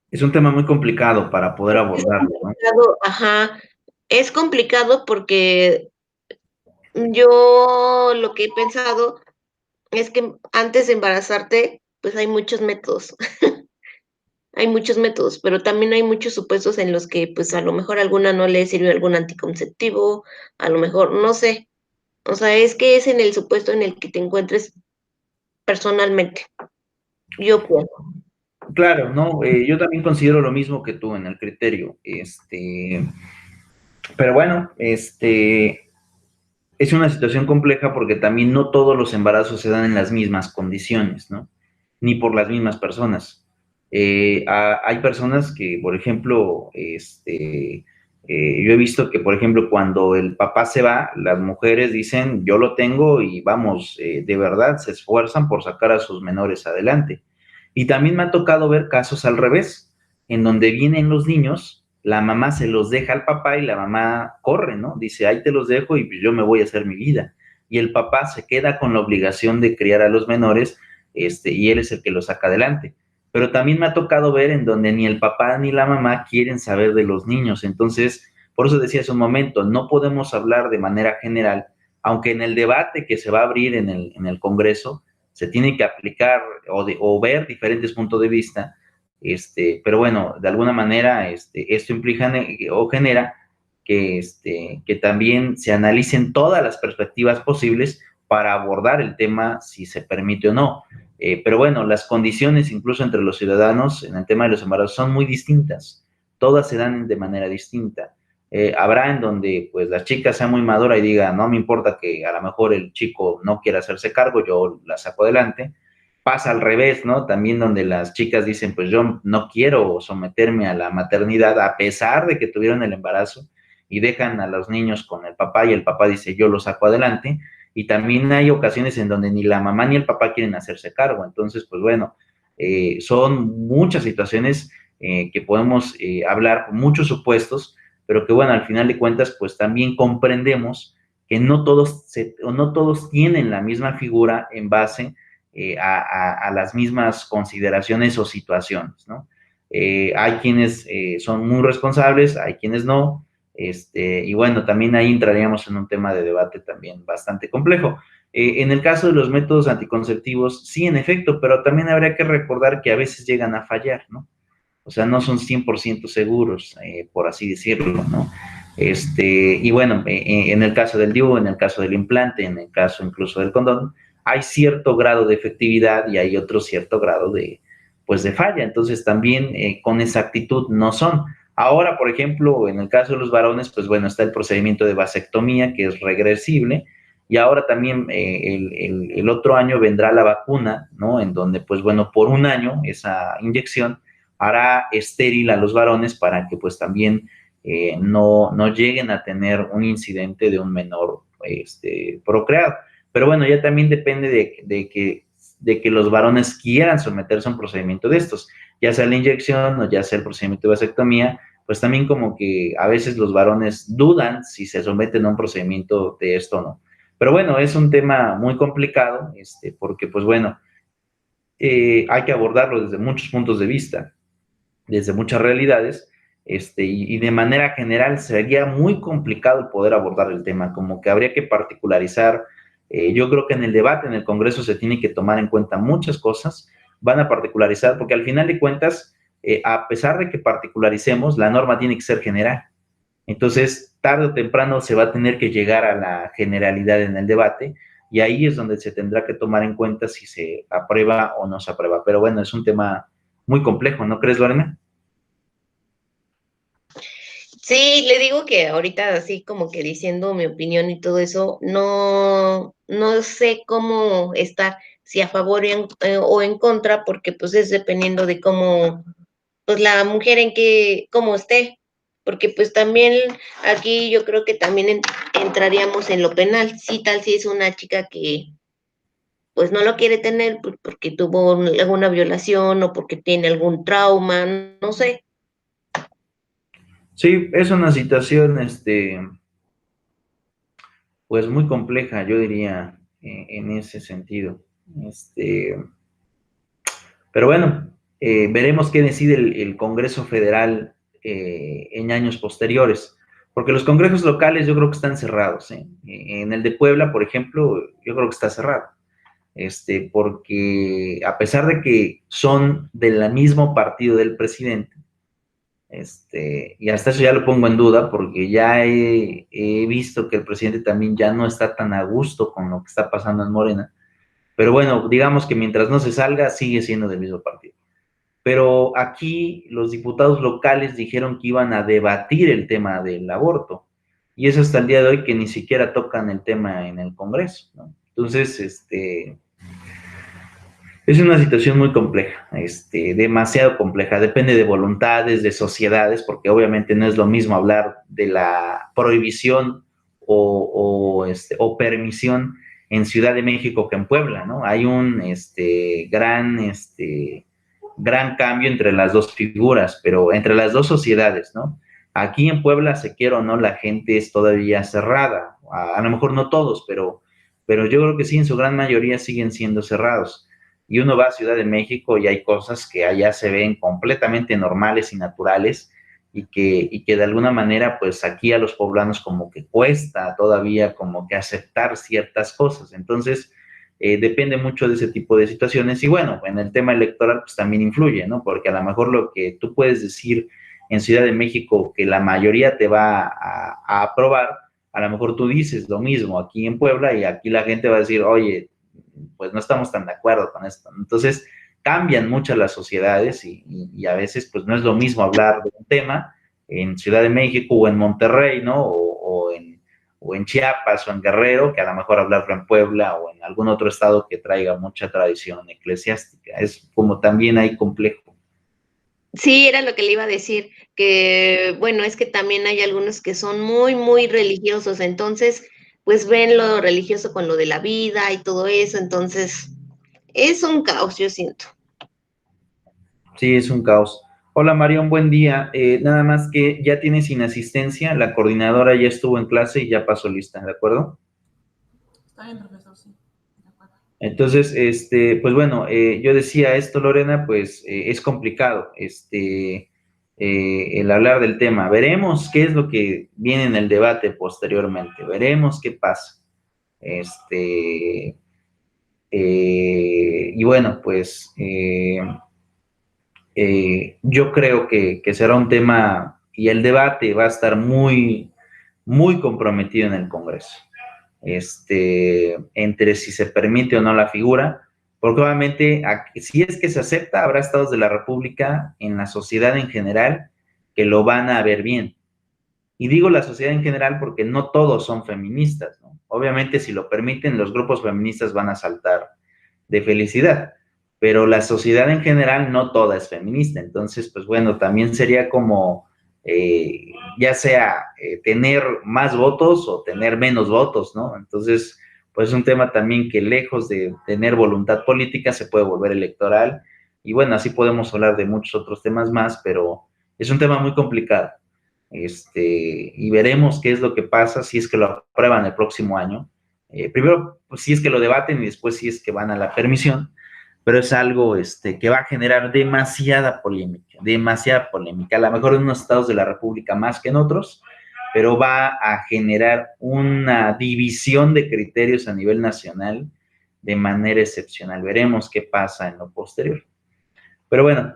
Es un tema muy complicado para poder Es abordarlo, ¿no? complicado, ajá. Es complicado porque yo lo que he pensado es que antes de embarazarte, pues hay muchos métodos. Hay muchos métodos, pero también hay muchos supuestos en los que, pues, a lo mejor a alguna no le sirvió algún anticonceptivo, a lo mejor, no sé. O sea, es que es en el supuesto en el que te encuentres personalmente. Yo pienso. Claro, no, yo también considero lo mismo que tú en el criterio. Pero bueno, es una situación compleja porque también no todos los embarazos se dan en las mismas condiciones, ¿no? Ni por las mismas personas. Hay personas que, por ejemplo, yo he visto que, por ejemplo, cuando el papá se va, las mujeres dicen, yo lo tengo y vamos, de verdad, se esfuerzan por sacar a sus menores adelante. Y también me ha tocado ver casos al revés, en donde vienen los niños, la mamá se los deja al papá y la mamá corre, ¿no? Dice, ahí te los dejo y pues yo me voy a hacer mi vida. Y el papá se queda con la obligación de criar a los menores, y él es el que los saca adelante. Pero también me ha tocado ver en donde ni el papá ni la mamá quieren saber de los niños. Entonces, por eso decía hace un momento, no podemos hablar de manera general, aunque en el debate que se va a abrir en el Congreso se tiene que aplicar o ver diferentes puntos de vista, pero bueno, de alguna manera esto implica o genera que también se analicen todas las perspectivas posibles para abordar el tema si se permite o no. Pero bueno, las condiciones incluso entre los ciudadanos en el tema de los embarazos son muy distintas, todas se dan de manera distinta. Habrá en donde pues la chica sea muy madura y diga, no me importa que a lo mejor el chico no quiera hacerse cargo, yo la saco adelante. Pasa al revés, ¿no? También donde las chicas dicen, pues yo no quiero someterme a la maternidad a pesar de que tuvieron el embarazo y dejan a los niños con el papá y el papá dice, yo lo saco adelante. Y también hay ocasiones en donde ni la mamá ni el papá quieren hacerse cargo. Entonces, pues bueno, son muchas situaciones que podemos hablar, muchos supuestos, pero que bueno, al final de cuentas, pues también comprendemos que no todos tienen la misma figura en base a las mismas consideraciones o situaciones, ¿no? Hay quienes son muy responsables, hay quienes no, y bueno, también ahí entraríamos en un tema de debate también bastante complejo. En el caso de los métodos anticonceptivos, sí, en efecto, pero también habría que recordar que a veces llegan a fallar, ¿no? O sea, no son 100% seguros, por así decirlo, ¿no? Y bueno, en el caso del DIU, en el caso del implante, en el caso incluso del condón, hay cierto grado de efectividad y hay otro cierto grado pues de falla. Entonces también con exactitud no son. Ahora, por ejemplo, en el caso de los varones, pues bueno, está el procedimiento de vasectomía que es regresible y ahora también el otro año vendrá la vacuna, ¿no? En donde, pues bueno, por un año esa inyección hará estéril a los varones para que pues también no lleguen a tener un incidente de un menor procreado. Pero bueno, ya también depende de que los varones quieran someterse a un procedimiento de estos, ya sea la inyección o ya sea el procedimiento de vasectomía, pues también como que a veces los varones dudan si se someten a un procedimiento de esto o no. Pero bueno, es un tema muy complicado, porque pues bueno, hay que abordarlo desde muchos puntos de vista, desde muchas realidades, y de manera general sería muy complicado el poder abordar el tema, como que habría que particularizar. Yo creo que en el debate, en el Congreso, se tiene que tomar en cuenta muchas cosas, van a particularizar, porque al final de cuentas, a pesar de que particularicemos, la norma tiene que ser general. Entonces, tarde o temprano se va a tener que llegar a la generalidad en el debate y ahí es donde se tendrá que tomar en cuenta si se aprueba o no se aprueba. Pero bueno, es un tema muy complejo, ¿no crees, Lorena? Sí, le digo que ahorita así como que diciendo mi opinión y todo eso, no sé cómo estar, si a favor o en contra, porque pues es dependiendo de cómo, pues la mujer en que, cómo esté, porque pues también aquí yo creo que también entraríamos en lo penal, si tal si es una chica que pues no lo quiere tener pues, porque tuvo alguna violación o porque tiene algún trauma, no sé. Sí, es una situación, pues muy compleja, yo diría, en ese sentido. Este, pero bueno, veremos qué decide el Congreso Federal en años posteriores, porque los congresos locales yo creo que están cerrados. En el de Puebla, por ejemplo, yo creo que está cerrado. Porque a pesar de que son del mismo partido del presidente, y hasta eso ya lo pongo en duda porque ya he visto que el presidente también ya no está tan a gusto con lo que está pasando en Morena, pero bueno, digamos que mientras no se salga, sigue siendo del mismo partido. Pero aquí los diputados locales dijeron que iban a debatir el tema del aborto. y es hasta el día de hoy que ni siquiera tocan el tema en el Congreso, ¿no? Entonces, es una situación muy compleja, demasiado compleja, depende de voluntades, de sociedades, porque obviamente no es lo mismo hablar de la prohibición o permisión en Ciudad de México que en Puebla, ¿no? Hay un gran cambio entre las dos figuras, pero entre las dos sociedades, ¿no? Aquí en Puebla, se quiera o no, la gente es todavía cerrada, a lo mejor no todos, pero yo creo que sí, en su gran mayoría siguen siendo cerrados. Y uno va a Ciudad de México y hay cosas que allá se ven completamente normales y naturales y que de alguna manera, pues aquí a los poblanos como que cuesta todavía como que aceptar ciertas cosas. Entonces, depende mucho de ese tipo de situaciones y bueno, en el tema electoral pues también influye, ¿no? Porque a lo mejor lo que tú puedes decir en Ciudad de México que la mayoría te va a aprobar, a lo mejor tú dices lo mismo aquí en Puebla y aquí la gente va a decir, oye, pues no estamos tan de acuerdo con esto. Entonces, cambian muchas las sociedades y a veces pues no es lo mismo hablar de un tema en Ciudad de México o en Monterrey, ¿no? O en Chiapas o en Guerrero, que a lo mejor hablarlo en Puebla o en algún otro estado que traiga mucha tradición eclesiástica. Es como también hay complejo. Sí, era lo que le iba a decir, que bueno, es que también hay algunos que son muy, muy religiosos, entonces, pues ven lo religioso con lo de la vida y todo eso, entonces, es un caos, yo siento. Sí, es un caos. Hola Marión, buen día. Nada más que ya tienes sin asistencia, la coordinadora ya estuvo en clase y ya pasó lista, ¿de acuerdo? Está bien, profesor, sí. De acuerdo. Entonces, pues bueno, yo decía esto, Lorena, pues es complicado, el hablar del tema. Veremos qué es lo que viene en el debate posteriormente, veremos qué pasa. Y bueno, pues yo creo que será un tema y el debate va a estar muy, muy comprometido en el Congreso. Entre si se permite o no la figura, porque obviamente si es que se acepta, habrá estados de la República en la sociedad en general que lo van a ver bien. Y digo la sociedad en general porque no todos son feministas, ¿no? Obviamente si lo permiten, los grupos feministas van a saltar de felicidad, pero la sociedad en general no toda es feminista. Entonces, pues bueno, también sería como ya sea tener más votos o tener menos votos, ¿no? Entonces, pues es un tema también que lejos de tener voluntad política se puede volver electoral y bueno, así podemos hablar de muchos otros temas más, pero es un tema muy complicado. Y veremos qué es lo que pasa si es que lo aprueban el próximo año. Primero, pues, si es que lo debaten y después si es que van a la permisión, pero es algo que va a generar demasiada polémica, a lo mejor en unos estados de la República más que en otros, pero va a generar una división de criterios a nivel nacional de manera excepcional. Veremos qué pasa en lo posterior. Pero bueno,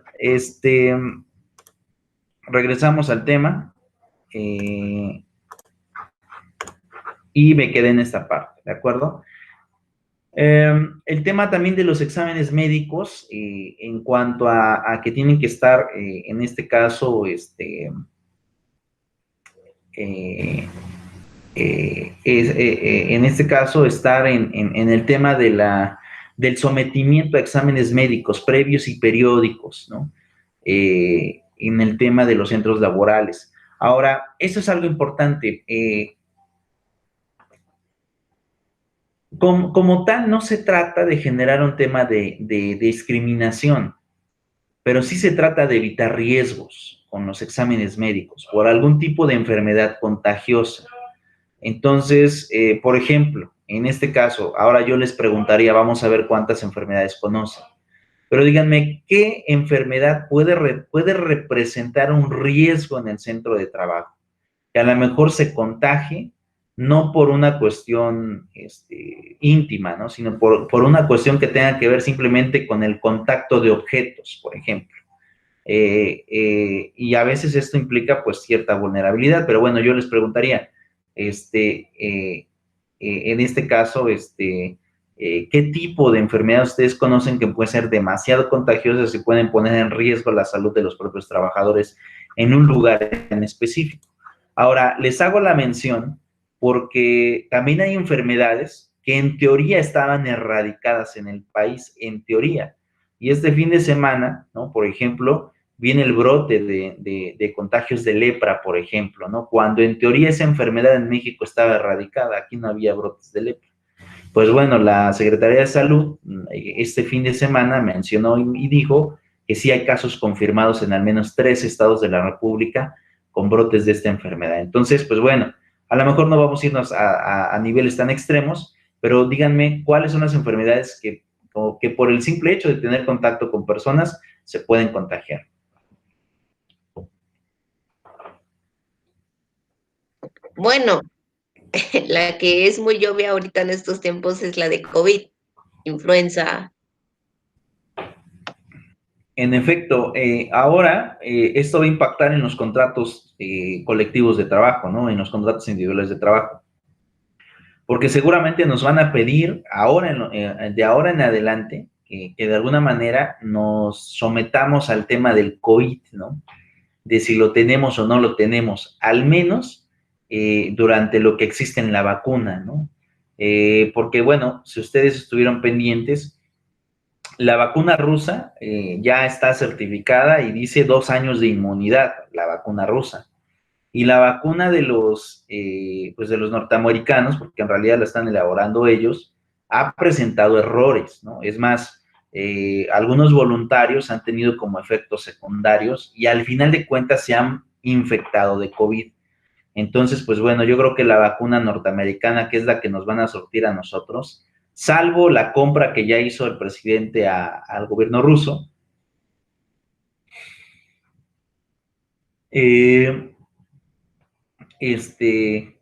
regresamos al tema. Y me quedé en esta parte, ¿de acuerdo? El tema también de los exámenes médicos, en cuanto a que tienen que estar, en este caso, en este caso, estar en el tema del sometimiento a exámenes médicos previos y periódicos, ¿no? En el tema de los centros laborales. Ahora, eso es algo importante. Como tal, no se trata de generar un tema de discriminación, pero sí se trata de evitar riesgos con los exámenes médicos por algún tipo de enfermedad contagiosa. Entonces, por ejemplo, en este caso, ahora yo les preguntaría, vamos a ver cuántas enfermedades conocen, pero díganme, ¿qué enfermedad puede representar un riesgo en el centro de trabajo? Que a lo mejor se contagie, no por una cuestión íntima, ¿no? Sino por una cuestión que tenga que ver simplemente con el contacto de objetos, por ejemplo. Y a veces esto implica pues cierta vulnerabilidad, pero bueno, yo les preguntaría, en este caso, ¿qué tipo de enfermedad ustedes conocen que puede ser demasiado contagiosas y pueden poner en riesgo la salud de los propios trabajadores en un lugar en específico? Ahora, les hago la mención porque también hay enfermedades que en teoría estaban erradicadas en el país, en teoría. Y este fin de semana, ¿no? Por ejemplo, viene el brote de contagios de lepra, por ejemplo, ¿no? Cuando en teoría esa enfermedad en México estaba erradicada, aquí no había brotes de lepra. Pues bueno, la Secretaría de Salud este fin de semana mencionó y dijo que sí hay casos confirmados en al menos 3 estados de la República con brotes de esta enfermedad. Entonces, pues bueno, a lo mejor no vamos a irnos a niveles tan extremos, pero díganme cuáles son las enfermedades que por el simple hecho de tener contacto con personas se pueden contagiar. Bueno, la que es muy obvia ahorita en estos tiempos es la de COVID, influenza. En efecto, ahora esto va a impactar en los contratos colectivos de trabajo, ¿no? En los contratos individuales de trabajo. Porque seguramente nos van a pedir de ahora en adelante que de alguna manera nos sometamos al tema del COVID, ¿no? De si lo tenemos o no lo tenemos, al menos durante lo que existe en la vacuna, ¿no? Porque bueno, si ustedes estuvieron pendientes, la vacuna rusa ya está certificada y dice 2 años de inmunidad, la vacuna rusa. Y la vacuna pues de los norteamericanos, porque en realidad la están elaborando ellos, ha presentado errores, ¿no? Es más, algunos voluntarios han tenido como efectos secundarios y al final de cuentas se han infectado de COVID. Entonces, pues bueno, yo creo que la vacuna norteamericana, que es la que nos van a surtir a nosotros, salvo la compra que ya hizo el presidente al gobierno ruso, eh, este,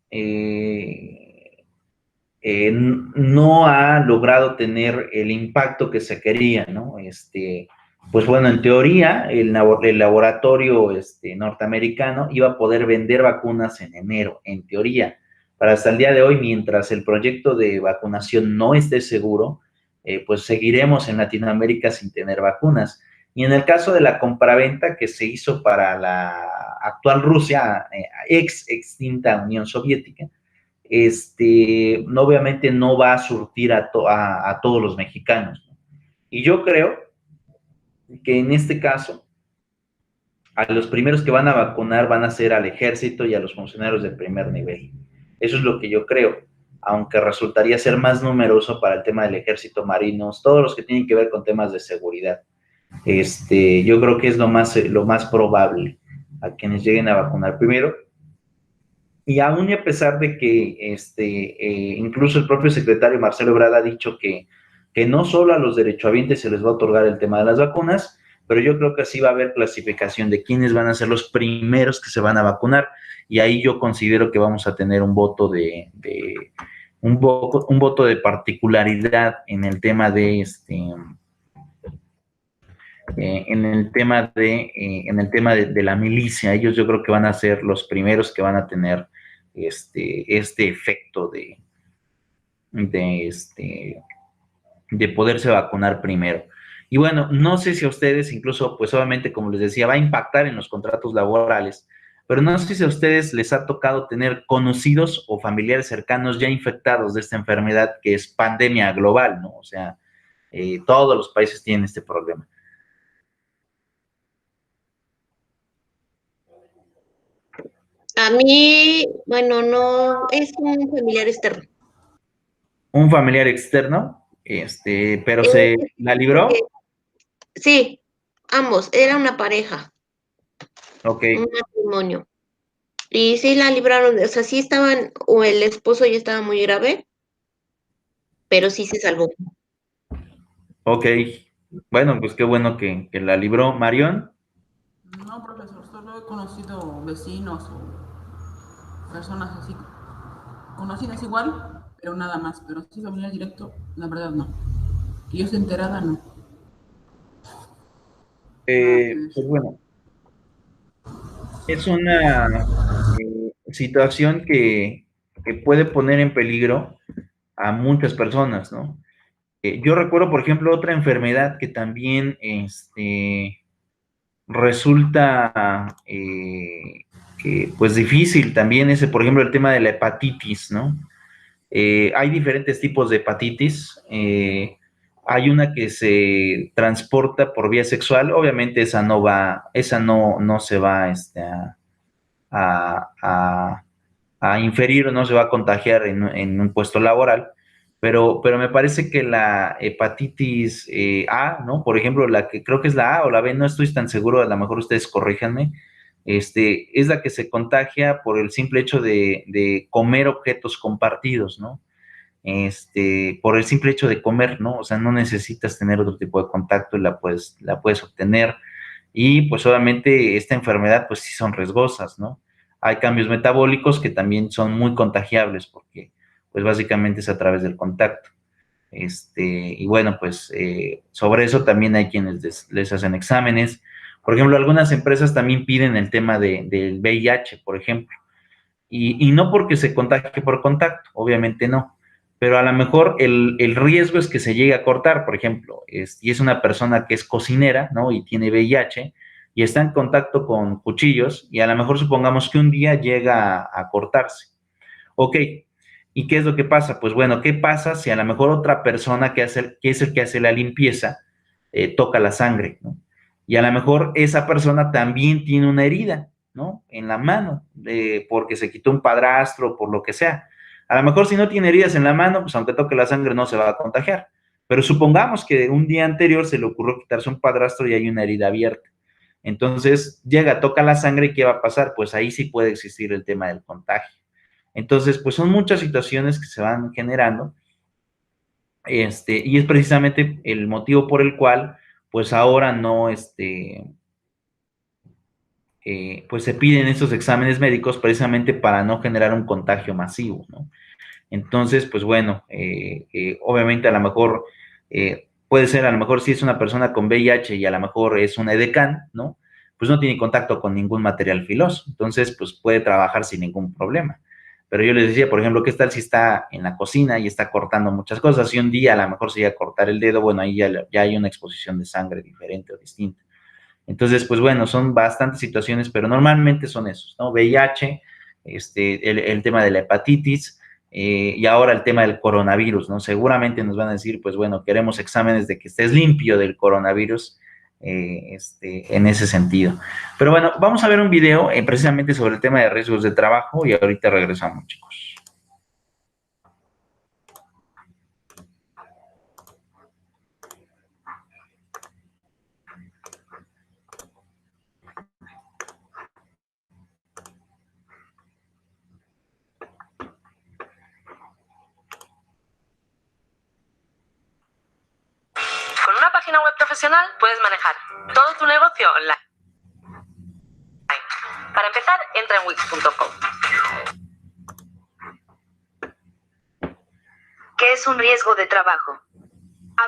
eh, no ha logrado tener el impacto que se quería, ¿no? Pues bueno, en teoría, el laboratorio norteamericano iba a poder vender vacunas en enero, en teoría. Para hasta el día de hoy, mientras el proyecto de vacunación no esté seguro, pues seguiremos en Latinoamérica sin tener vacunas. Y en el caso de la compraventa que se hizo para la actual Rusia, ex extinta Unión Soviética, obviamente no va a surtir a todos los mexicanos, ¿no? Y yo creo que en este caso, a los primeros que van a vacunar van a ser al ejército y a los funcionarios de primer nivel. Eso es lo que yo creo, aunque resultaría ser más numeroso para el tema del ejército, marinos, todos los que tienen que ver con temas de seguridad. Yo creo que es lo más probable a quienes lleguen a vacunar primero. Y aún y a pesar de que incluso el propio secretario Marcelo Ebrard ha dicho que no solo a los derechohabientes se les va a otorgar el tema de las vacunas, pero yo creo que sí va a haber clasificación de quiénes van a ser los primeros que se van a vacunar, y ahí yo considero que vamos a tener un voto un voto de particularidad en el tema de en el tema de la milicia. Ellos yo creo que van a ser los primeros que van a tener este efecto de de poderse vacunar primero. Y bueno, no sé si a ustedes, incluso, pues obviamente, como les decía, va a impactar en los contratos laborales, pero no sé si a ustedes les ha tocado tener conocidos o familiares cercanos ya infectados de esta enfermedad que es pandemia global, ¿no? O sea, todos los países tienen este problema. A mí, bueno, no, es un familiar externo. Un familiar externo, pero se Eh, la porque, libró. sí, ambos, era una pareja, Ok, un matrimonio. Y sí la libraron, o sea, sí estaban, o el esposo ya estaba muy grave, pero sí se salvó. ok. Bueno, pues qué bueno que la libró. Marión. No, profesor, solo he conocido vecinos o personas así, conocidas igual, pero nada más. Pero así familiar directo, la verdad no. Que yo esté enterada, no. Nada que ver. Pues bueno, es una situación que puede poner en peligro a muchas personas, ¿no? Yo recuerdo, por ejemplo, otra enfermedad que también resulta pues difícil también ese, por ejemplo, el tema de la hepatitis, ¿no? Hay diferentes tipos de hepatitis. Hay una que se transporta por vía sexual, obviamente esa no se va a, a, a inferir o no se va a contagiar en un puesto laboral, pero me parece que la hepatitis A, ¿no? Por ejemplo, la que creo que es la A o la B, no estoy tan seguro, a lo mejor ustedes corríjanme, es la que se contagia por el simple hecho de comer objetos compartidos, ¿no? Por el simple hecho de comer, ¿no? O sea, no necesitas tener otro tipo de contacto y la puedes obtener. Y pues obviamente esta enfermedad pues sí son riesgosas, ¿no? Hay cambios metabólicos que también son muy contagiables porque pues básicamente es a través del contacto. Y bueno, pues sobre eso también hay quienes les hacen exámenes. Por ejemplo, algunas empresas también piden el tema del VIH, por ejemplo. Y no porque se contagie por contacto, obviamente no, pero a lo mejor el riesgo es que se llegue a cortar, por ejemplo, y es una persona que es cocinera, ¿no? Y tiene VIH y está en contacto con cuchillos y a lo mejor supongamos que un día llega a cortarse. Ok, ¿y qué es lo que pasa? Pues bueno, ¿qué pasa si a lo mejor otra persona que es el que hace la limpieza toca la sangre, ¿no? Y a lo mejor esa persona también tiene una herida, ¿no? En la mano, porque se quitó un padrastro, por lo que sea. A lo mejor si no tiene heridas en la mano, pues aunque toque la sangre no se va a contagiar. Pero supongamos que un día anterior se le ocurrió quitarse un padrastro y hay una herida abierta. Entonces llega, toca la sangre y ¿qué va a pasar? Pues ahí sí puede existir el tema del contagio. Entonces, pues son muchas situaciones que se van generando, y es precisamente el motivo por el cual, pues ahora no, pues se piden estos exámenes médicos precisamente para no generar un contagio masivo, ¿no? Entonces, pues bueno, obviamente a lo mejor puede ser, a lo mejor si es una persona con VIH y a lo mejor es un edecán, ¿no? Pues no tiene contacto con ningún material filoso, entonces pues puede trabajar sin ningún problema. Pero yo les decía, por ejemplo, ¿qué tal si está en la cocina y está cortando muchas cosas? Y un día a lo mejor se llega a cortar el dedo, bueno, ahí ya hay una exposición de sangre diferente o distinta. Entonces, pues bueno, son bastantes situaciones, pero normalmente son esos, ¿no? VIH, el tema de la hepatitis, y ahora el tema del coronavirus, ¿no? Seguramente nos van a decir, pues bueno, queremos exámenes de que estés limpio del coronavirus, en ese sentido. Pero bueno, vamos a ver un video precisamente sobre el tema de riesgos de trabajo y ahorita regresamos, chicos. Con una página web profesional puedes manejar todo tu negocio online. Para empezar, entra en wix.com. ¿Qué es un riesgo de trabajo?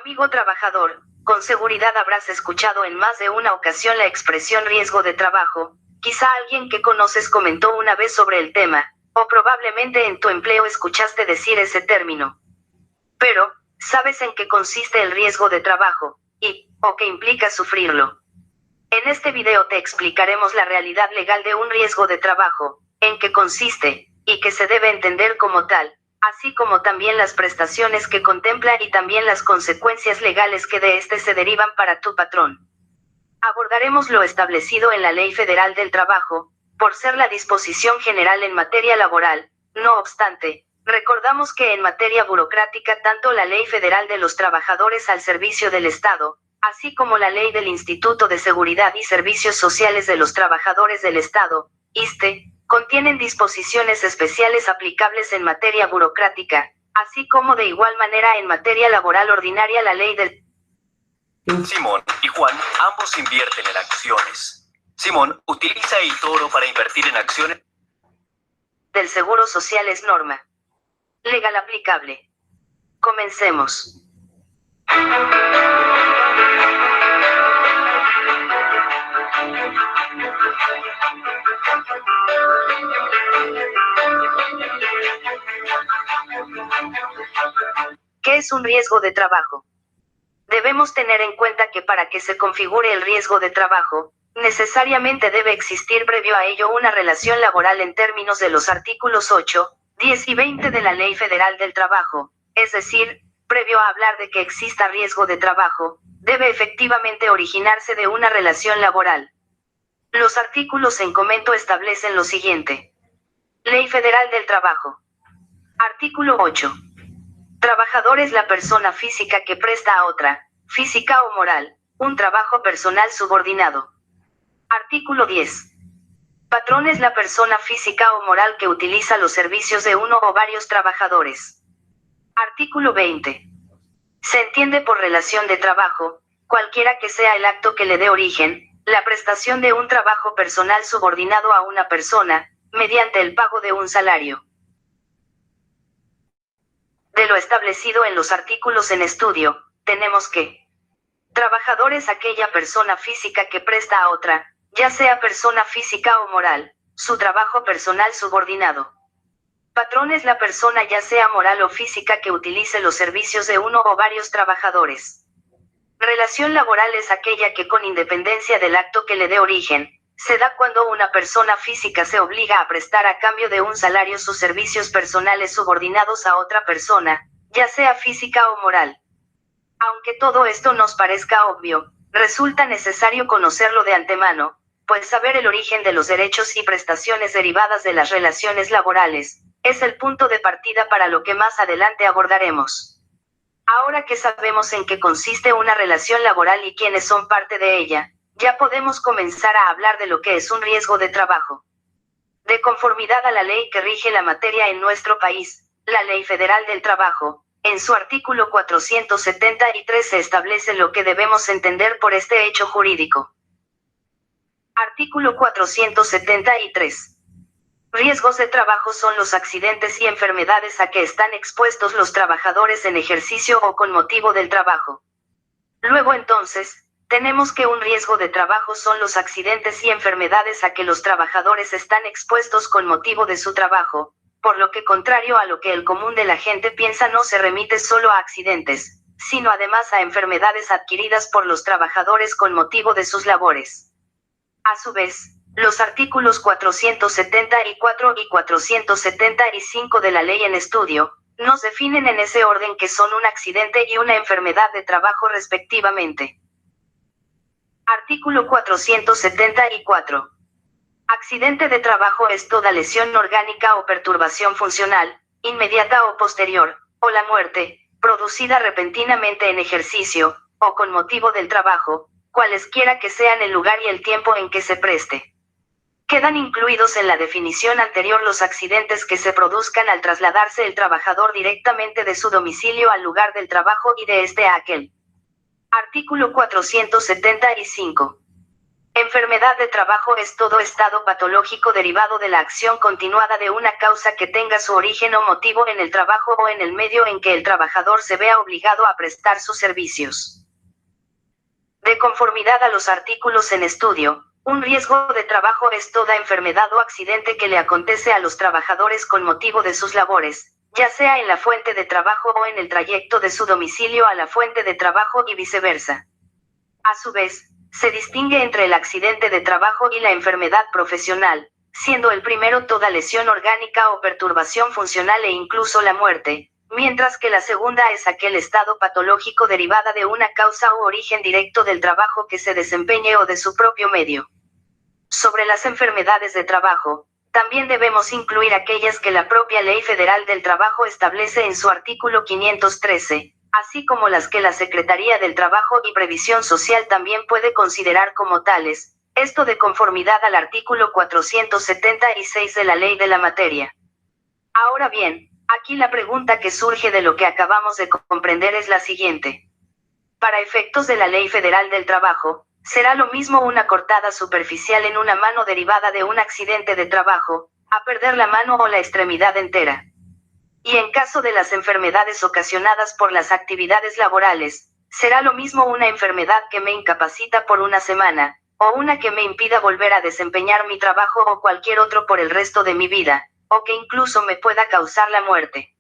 Amigo trabajador, con seguridad habrás escuchado en más de una ocasión la expresión riesgo de trabajo. Quizá alguien que conoces comentó una vez sobre el tema, o probablemente en tu empleo escuchaste decir ese término. Pero, ¿sabes en qué consiste el riesgo de trabajo, o qué implica sufrirlo? En este video te explicaremos la realidad legal de un riesgo de trabajo, en qué consiste, y qué se debe entender como tal, así como también las prestaciones que contempla y también las consecuencias legales que de este se derivan para tu patrón. Abordaremos lo establecido en la Ley Federal del Trabajo, por ser la disposición general en materia laboral. No obstante, recordamos que en materia burocrática tanto la Ley Federal de los Trabajadores al Servicio del Estado, así como la Ley del Instituto de Seguridad y Servicios Sociales de los Trabajadores del Estado, ISSSTE, contienen disposiciones especiales aplicables en materia burocrática, así como de igual manera en materia laboral ordinaria la Ley del... Simón y Juan ambos invierten en acciones. Simón utiliza eToro para invertir en acciones del Seguro Social es norma legal aplicable. Comencemos. ¿Qué es un riesgo de trabajo? Debemos tener en cuenta que para que se configure el riesgo de trabajo, necesariamente debe existir previo a ello una relación laboral en términos de los artículos 8, 10 y 20 de la Ley Federal del Trabajo, es decir, previo a hablar de que exista riesgo de trabajo, debe efectivamente originarse de una relación laboral. Los artículos en comento establecen lo siguiente. Ley Federal del Trabajo. Artículo 8. Trabajador es la persona física que presta a otra, física o moral, un trabajo personal subordinado. Artículo 10. Patrón es la persona física o moral que utiliza los servicios de uno o varios trabajadores. Artículo 20. Se entiende por relación de trabajo, cualquiera que sea el acto que le dé origen, la prestación de un trabajo personal subordinado a una persona, mediante el pago de un salario. De lo establecido en los artículos en estudio, tenemos que trabajador es aquella persona física que presta a otra, ya sea persona física o moral, su trabajo personal subordinado. Patrón es la persona ya sea moral o física que utilice los servicios de uno o varios trabajadores. Relación laboral es aquella que con independencia del acto que le dé origen, se da cuando una persona física se obliga a prestar a cambio de un salario sus servicios personales subordinados a otra persona, ya sea física o moral. Aunque todo esto nos parezca obvio, resulta necesario conocerlo de antemano, pues saber el origen de los derechos y prestaciones derivadas de las relaciones laborales, es el punto de partida para lo que más adelante abordaremos. Ahora que sabemos en qué consiste una relación laboral y quiénes son parte de ella, ya podemos comenzar a hablar de lo que es un riesgo de trabajo. De conformidad a la ley que rige la materia en nuestro país, la Ley Federal del Trabajo, en su artículo 473 se establece lo que debemos entender por este hecho jurídico. Artículo 473. Riesgos de trabajo son los accidentes y enfermedades a que están expuestos los trabajadores en ejercicio o con motivo del trabajo. Luego entonces, tenemos que un riesgo de trabajo son los accidentes y enfermedades a que los trabajadores están expuestos con motivo de su trabajo, por lo que contrario a lo que el común de la gente piensa no se remite solo a accidentes, sino además a enfermedades adquiridas por los trabajadores con motivo de sus labores. A su vez, los artículos 474 y 475 de la ley en estudio, nos definen en ese orden que son un accidente y una enfermedad de trabajo respectivamente. Artículo 474. Accidente de trabajo es toda lesión orgánica o perturbación funcional, inmediata o posterior, o la muerte, producida repentinamente en ejercicio, o con motivo del trabajo, cualesquiera que sean el lugar y el tiempo en que se preste. Quedan incluidos en la definición anterior los accidentes que se produzcan al trasladarse el trabajador directamente de su domicilio al lugar del trabajo y de este a aquel. Artículo 475. Enfermedad de trabajo es todo estado patológico derivado de la acción continuada de una causa que tenga su origen o motivo en el trabajo o en el medio en que el trabajador se vea obligado a prestar sus servicios. De conformidad a los artículos en estudio, un riesgo de trabajo es toda enfermedad o accidente que le acontece a los trabajadores con motivo de sus labores, ya sea en la fuente de trabajo o en el trayecto de su domicilio a la fuente de trabajo y viceversa. A su vez, se distingue entre el accidente de trabajo y la enfermedad profesional, siendo el primero toda lesión orgánica o perturbación funcional e incluso la muerte, mientras que la segunda es aquel estado patológico derivada de una causa u origen directo del trabajo que se desempeñe o de su propio medio. Sobre las enfermedades de trabajo, también debemos incluir aquellas que la propia Ley Federal del Trabajo establece en su artículo 513, así como las que la Secretaría del Trabajo y Previsión Social también puede considerar como tales, esto de conformidad al artículo 476 de la ley de la materia. Ahora bien, aquí la pregunta que surge de lo que acabamos de comprender es la siguiente. Para efectos de la Ley Federal del Trabajo, será lo mismo una cortada superficial en una mano derivada de un accidente de trabajo, a perder la mano o la extremidad entera. Y en caso de las enfermedades ocasionadas por las actividades laborales, será lo mismo una enfermedad que me incapacita por una semana, o una que me impida volver a desempeñar mi trabajo o cualquier otro por el resto de mi vida, o que incluso me pueda causar la muerte.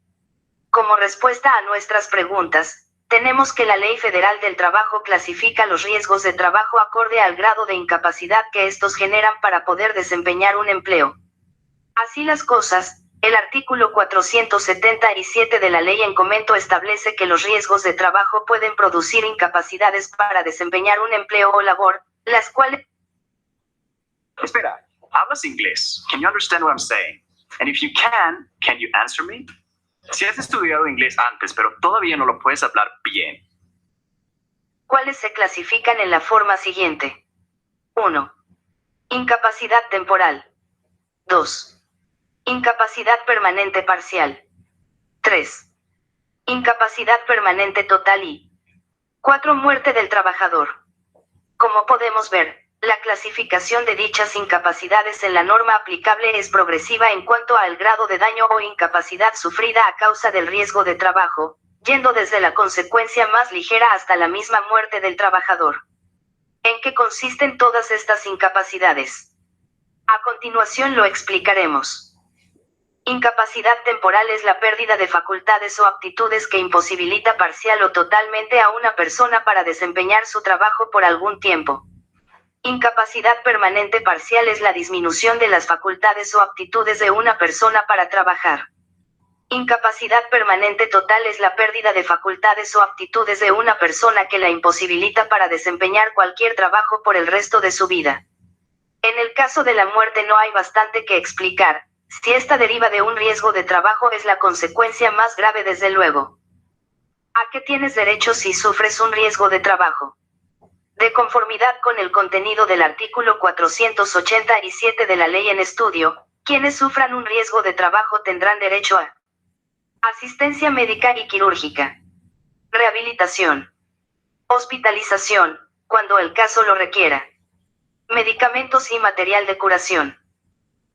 Como respuesta a nuestras preguntas, tenemos que la Ley Federal del Trabajo clasifica los riesgos de trabajo acorde al grado de incapacidad que estos generan para poder desempeñar un empleo. Así las cosas, el artículo 477 de la ley en comento establece que los riesgos de trabajo pueden producir incapacidades para desempeñar un empleo o labor, las cuales... Espera, ¿hablas inglés? Can you understand what I'm saying? And if you can you answer me? Si has estudiado inglés antes, pero todavía no lo puedes hablar bien. ¿Cuáles se clasifican en la forma siguiente? 1. Incapacidad temporal. 2. Incapacidad permanente parcial. 3. Incapacidad permanente total y 4. Muerte del trabajador. Como podemos ver, la clasificación de dichas incapacidades en la norma aplicable es progresiva en cuanto al grado de daño o incapacidad sufrida a causa del riesgo de trabajo, yendo desde la consecuencia más ligera hasta la misma muerte del trabajador. ¿En qué consisten todas estas incapacidades? A continuación lo explicaremos. Incapacidad temporal es la pérdida de facultades o aptitudes que imposibilita parcial o totalmente a una persona para desempeñar su trabajo por algún tiempo. Incapacidad permanente parcial es la disminución de las facultades o aptitudes de una persona para trabajar. Incapacidad permanente total es la pérdida de facultades o aptitudes de una persona que la imposibilita para desempeñar cualquier trabajo por el resto de su vida. En el caso de la muerte no hay bastante que explicar. Si esta deriva de un riesgo de trabajo es la consecuencia más grave desde luego. ¿A qué tienes derecho si sufres un riesgo de trabajo? De conformidad con el contenido del artículo 487 de la ley en estudio, quienes sufran un riesgo de trabajo tendrán derecho a asistencia médica y quirúrgica, rehabilitación, hospitalización, cuando el caso lo requiera, medicamentos y material de curación,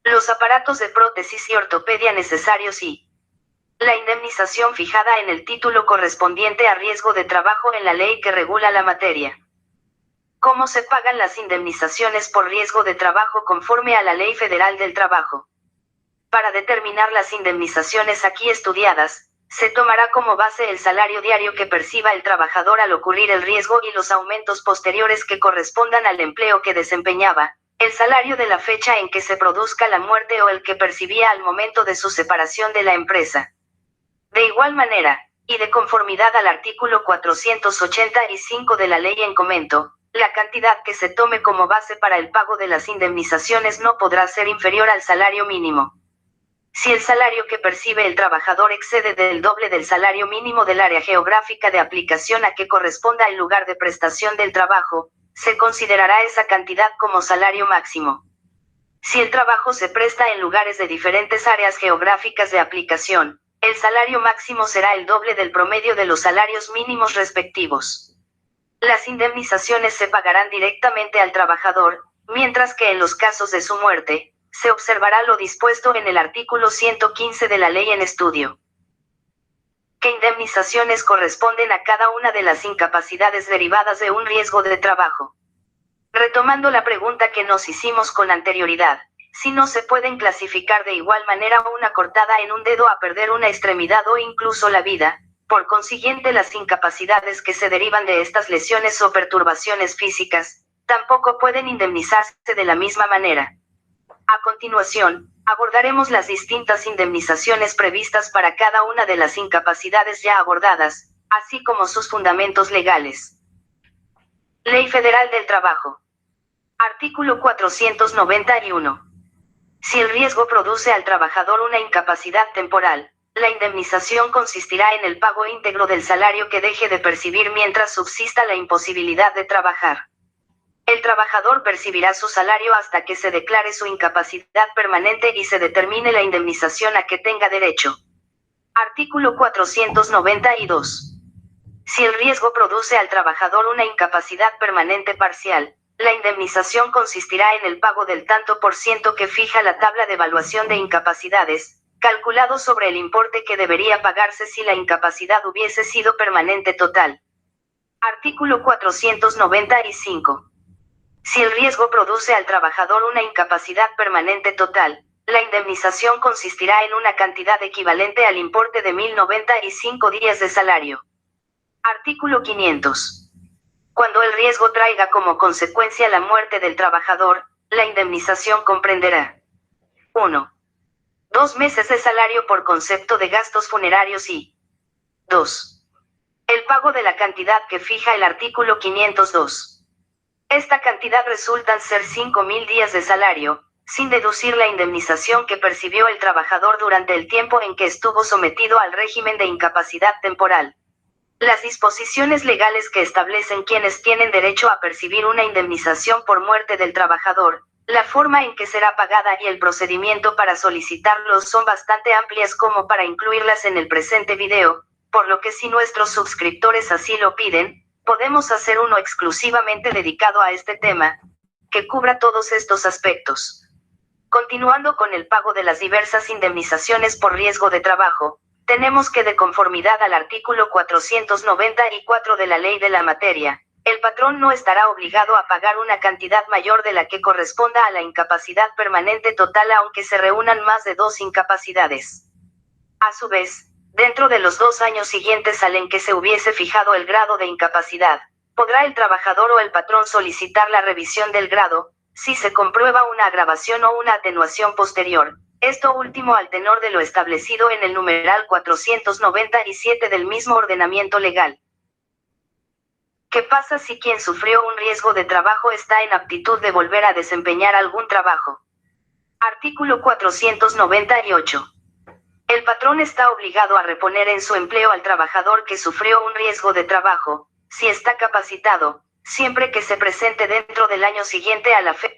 los aparatos de prótesis y ortopedia necesarios y la indemnización fijada en el título correspondiente a riesgo de trabajo en la ley que regula la materia. ¿Cómo se pagan las indemnizaciones por riesgo de trabajo conforme a la Ley Federal del Trabajo? Para determinar las indemnizaciones aquí estudiadas, se tomará como base el salario diario que perciba el trabajador al ocurrir el riesgo y los aumentos posteriores que correspondan al empleo que desempeñaba, el salario de la fecha en que se produzca la muerte o el que percibía al momento de su separación de la empresa. De igual manera, y de conformidad al artículo 485 de la ley en comento, la cantidad que se tome como base para el pago de las indemnizaciones no podrá ser inferior al salario mínimo. Si el salario que percibe el trabajador excede del doble del salario mínimo del área geográfica de aplicación a que corresponda el lugar de prestación del trabajo, se considerará esa cantidad como salario máximo. Si el trabajo se presta en lugares de diferentes áreas geográficas de aplicación, el salario máximo será el doble del promedio de los salarios mínimos respectivos. Las indemnizaciones se pagarán directamente al trabajador, mientras que en los casos de su muerte, se observará lo dispuesto en el artículo 115 de la ley en estudio. ¿Qué indemnizaciones corresponden a cada una de las incapacidades derivadas de un riesgo de trabajo? Retomando la pregunta que nos hicimos con anterioridad, si no se pueden clasificar de igual manera una cortada en un dedo a perder una extremidad o incluso la vida, por consiguiente las incapacidades que se derivan de estas lesiones o perturbaciones físicas, tampoco pueden indemnizarse de la misma manera. A continuación, abordaremos las distintas indemnizaciones previstas para cada una de las incapacidades ya abordadas, así como sus fundamentos legales. Ley Federal del Trabajo. Artículo 491. Si el riesgo produce al trabajador una incapacidad temporal, la indemnización consistirá en el pago íntegro del salario que deje de percibir mientras subsista la imposibilidad de trabajar. El trabajador percibirá su salario hasta que se declare su incapacidad permanente y se determine la indemnización a que tenga derecho. Artículo 492. Si el riesgo produce al trabajador una incapacidad permanente parcial, la indemnización consistirá en el pago del tanto por ciento que fija la tabla de evaluación de incapacidades, calculado sobre el importe que debería pagarse si la incapacidad hubiese sido permanente total. Artículo 495. Si el riesgo produce al trabajador una incapacidad permanente total, la indemnización consistirá en una cantidad equivalente al importe de 1095 días de salario. Artículo 500. Cuando el riesgo traiga como consecuencia la muerte del trabajador, la indemnización comprenderá 1. 2 meses de salario por concepto de gastos funerarios y 2. El pago de la cantidad que fija el artículo 502. Esta cantidad resultan ser 5.000 días de salario, sin deducir la indemnización que percibió el trabajador durante el tiempo en que estuvo sometido al régimen de incapacidad temporal. Las disposiciones legales que establecen quienes tienen derecho a percibir una indemnización por muerte del trabajador, la forma en que será pagada y el procedimiento para solicitarlos son bastante amplias como para incluirlas en el presente video, por lo que si nuestros suscriptores así lo piden, podemos hacer uno exclusivamente dedicado a este tema, que cubra todos estos aspectos. Continuando con el pago de las diversas indemnizaciones por riesgo de trabajo, tenemos que de conformidad al artículo 494 de la ley de la materia, el patrón no estará obligado a pagar una cantidad mayor de la que corresponda a la incapacidad permanente total aunque se reúnan más de 2 incapacidades. A su vez, dentro de los 2 años siguientes al en que se hubiese fijado el grado de incapacidad, podrá el trabajador o el patrón solicitar la revisión del grado, si se comprueba una agravación o una atenuación posterior. Esto último al tenor de lo establecido en el numeral 497 del mismo ordenamiento legal. ¿Qué pasa si quien sufrió un riesgo de trabajo está en aptitud de volver a desempeñar algún trabajo? Artículo 498. El patrón está obligado a reponer en su empleo al trabajador que sufrió un riesgo de trabajo, si está capacitado, siempre que se presente dentro del año siguiente a la fecha.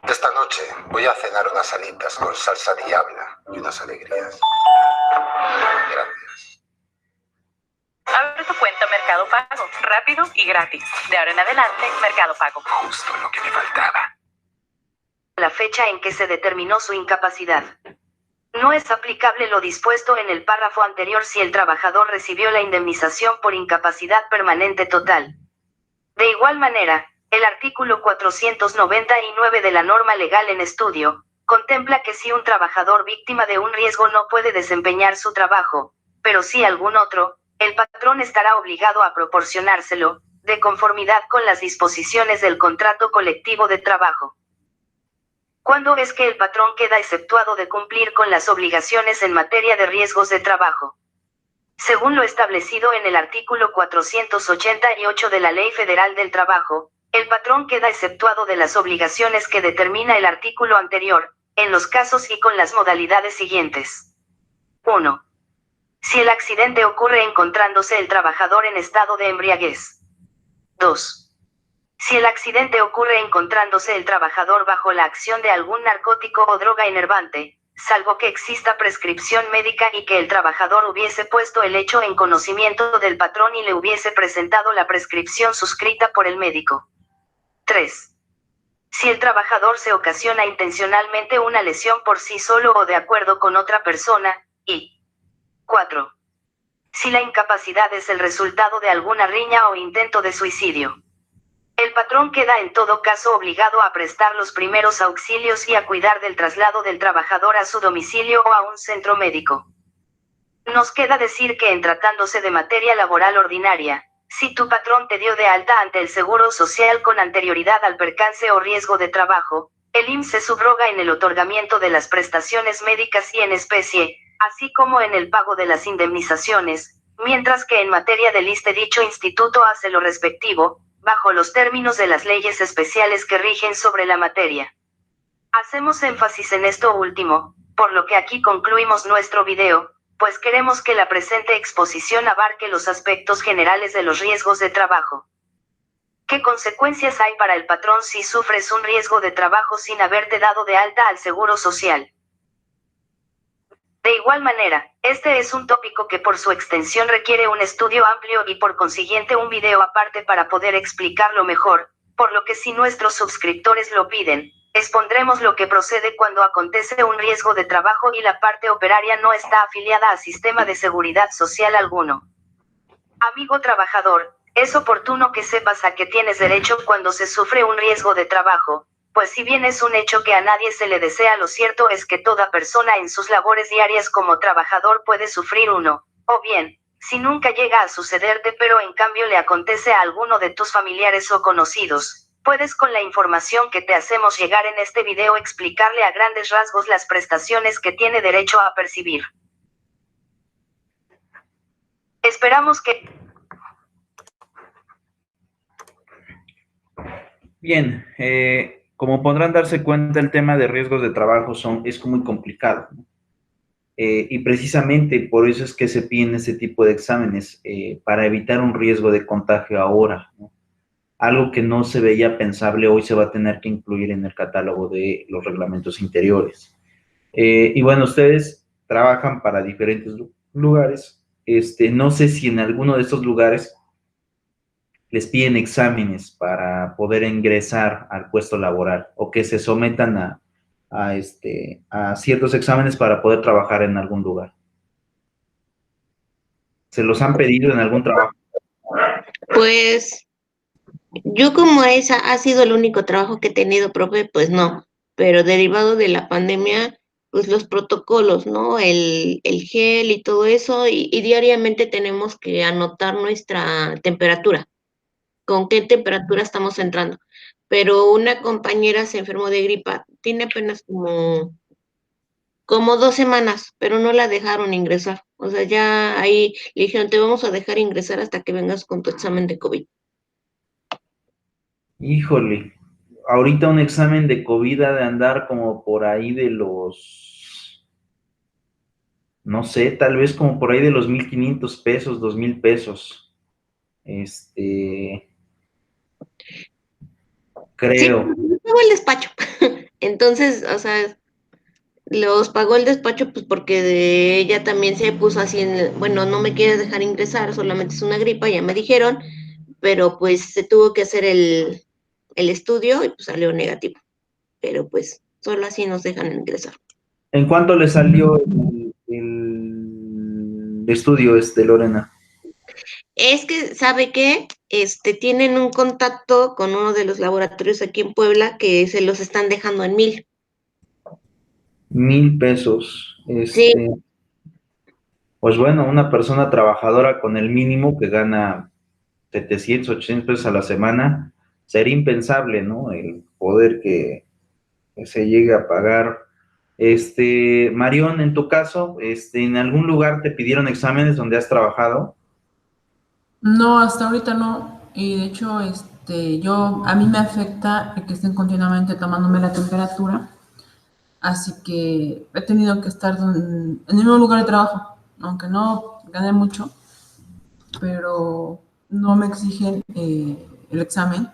Esta noche voy a cenar unas alitas con salsa diabla y unas alegrías. Gracias. Abre tu cuenta Mercado Pago, rápido y gratis. De ahora en adelante, Mercado Pago. Justo lo que me faltaba. La fecha en que se determinó su incapacidad. No es aplicable lo dispuesto en el párrafo anterior si el trabajador recibió la indemnización por incapacidad permanente total. De igual manera, el artículo 499 de la norma legal en estudio, contempla que si un trabajador víctima de un riesgo no puede desempeñar su trabajo, pero sí algún otro, el patrón estará obligado a proporcionárselo, de conformidad con las disposiciones del contrato colectivo de trabajo. ¿Cuándo es que el patrón queda exceptuado de cumplir con las obligaciones en materia de riesgos de trabajo? Según lo establecido en el artículo 488 de la Ley Federal del Trabajo, el patrón queda exceptuado de las obligaciones que determina el artículo anterior, en los casos y con las modalidades siguientes. 1. Si el accidente ocurre encontrándose el trabajador en estado de embriaguez. 2. Si el accidente ocurre encontrándose el trabajador bajo la acción de algún narcótico o droga enervante, salvo que exista prescripción médica y que el trabajador hubiese puesto el hecho en conocimiento del patrón y le hubiese presentado la prescripción suscrita por el médico. 3. Si el trabajador se ocasiona intencionalmente una lesión por sí solo o de acuerdo con otra persona, y 4. Si la incapacidad es el resultado de alguna riña o intento de suicidio. El patrón queda en todo caso obligado a prestar los primeros auxilios y a cuidar del traslado del trabajador a su domicilio o a un centro médico. Nos queda decir que en tratándose de materia laboral ordinaria, si tu patrón te dio de alta ante el Seguro Social con anterioridad al percance o riesgo de trabajo, el IMSS se subroga en el otorgamiento de las prestaciones médicas y en especie, así como en el pago de las indemnizaciones, mientras que en materia del ISSSTE dicho instituto hace lo respectivo, bajo los términos de las leyes especiales que rigen sobre la materia. Hacemos énfasis en esto último, por lo que aquí concluimos nuestro video, pues queremos que la presente exposición abarque los aspectos generales de los riesgos de trabajo. ¿Qué consecuencias hay para el patrón si sufres un riesgo de trabajo sin haberte dado de alta al Seguro Social? De igual manera, este es un tópico que por su extensión requiere un estudio amplio y por consiguiente un video aparte para poder explicarlo mejor, por lo que si nuestros suscriptores lo piden, expondremos lo que procede cuando acontece un riesgo de trabajo y la parte operaria no está afiliada a sistema de seguridad social alguno. Amigo trabajador, es oportuno que sepas a qué tienes derecho cuando se sufre un riesgo de trabajo, pues si bien es un hecho que a nadie se le desea, lo cierto es que toda persona en sus labores diarias como trabajador puede sufrir uno, o bien, Si nunca llega a sucederte pero en cambio le acontece a alguno de tus familiares o conocidos, puedes con la información que te hacemos llegar en este video explicarle a grandes rasgos las prestaciones que tiene derecho a percibir. Esperamos que... Bien, como podrán darse cuenta, el tema de riesgos de trabajo es muy complicado, ¿no? Y precisamente por eso es que se piden este tipo de exámenes, para evitar un riesgo de contagio ahora, ¿no? Algo que no se veía pensable, hoy se va a tener que incluir en el catálogo de los reglamentos interiores. Y bueno, ustedes trabajan para diferentes lugares. No sé si en alguno de estos lugares les piden exámenes para poder ingresar al puesto laboral o que se sometan a ciertos exámenes para poder trabajar en algún lugar. ¿Se los han pedido en algún trabajo? Pues yo como esa ha sido el único trabajo que he tenido, profe, pues no, pero derivado de la pandemia, pues los protocolos, ¿no? El gel y todo eso, y diariamente tenemos que anotar nuestra temperatura, con qué temperatura estamos entrando. Pero una compañera se enfermó de gripa, tiene apenas como 2 semanas, pero no la dejaron ingresar. O sea, ya ahí le dijeron, te vamos a dejar ingresar hasta que vengas con tu examen de COVID. Híjole, ahorita un examen de COVID ha de andar como por ahí de los, no sé, tal vez como por ahí de los 1,500 pesos, 2,000 pesos. Sí, Creo. pagó el despacho. Entonces, o sea, los pagó el despacho, pues porque ella también se puso así bueno, no me quieres dejar ingresar, solamente es una gripa, ya me dijeron, pero pues se tuvo que hacer el estudio y pues salió negativo. Pero pues solo así nos dejan ingresar. ¿En cuánto le salió el estudio, Lorena? Es que, ¿sabe qué? Tienen un contacto con uno de los laboratorios aquí en Puebla que se los están dejando en 1,000. 1,000 pesos. Sí, Pues bueno, una persona trabajadora con el mínimo que gana 700, 800 pesos a la semana, sería impensable, ¿no? El poder que se llegue a pagar. Marión, en tu caso, ¿en algún lugar te pidieron exámenes donde has trabajado? No, hasta ahorita no. Y de hecho, a mí me afecta el que estén continuamente tomándome la temperatura. Así que he tenido que estar en el mismo lugar de trabajo, aunque no gané mucho, pero no me exigen el examen.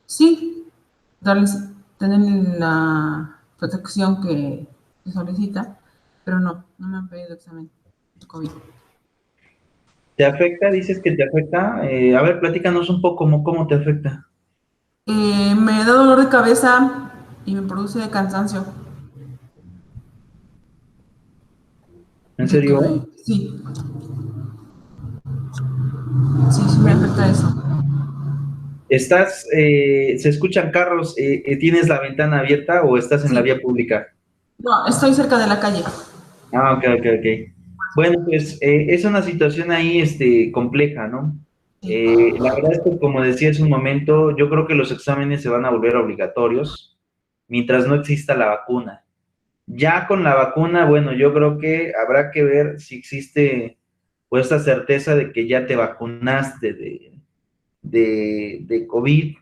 Sí, tener la protección que se solicita, pero no me han pedido examen de COVID. ¿Te afecta? ¿Dices que te afecta? A ver, platícanos un poco cómo te afecta. Me da dolor de cabeza y me produce cansancio. ¿En serio? Sí, sí me afecta eso. Se escuchan carros, ¿tienes la ventana abierta o estás en la Sí. vía pública? No, estoy cerca de la calle. Ah, ok. Bueno, pues es una situación ahí compleja, ¿no? La verdad es que, como decía hace un momento, yo creo que los exámenes se van a volver obligatorios mientras no exista la vacuna. Ya con la vacuna, bueno, yo creo que habrá que ver si existe pues esta certeza de que ya te vacunaste de COVID.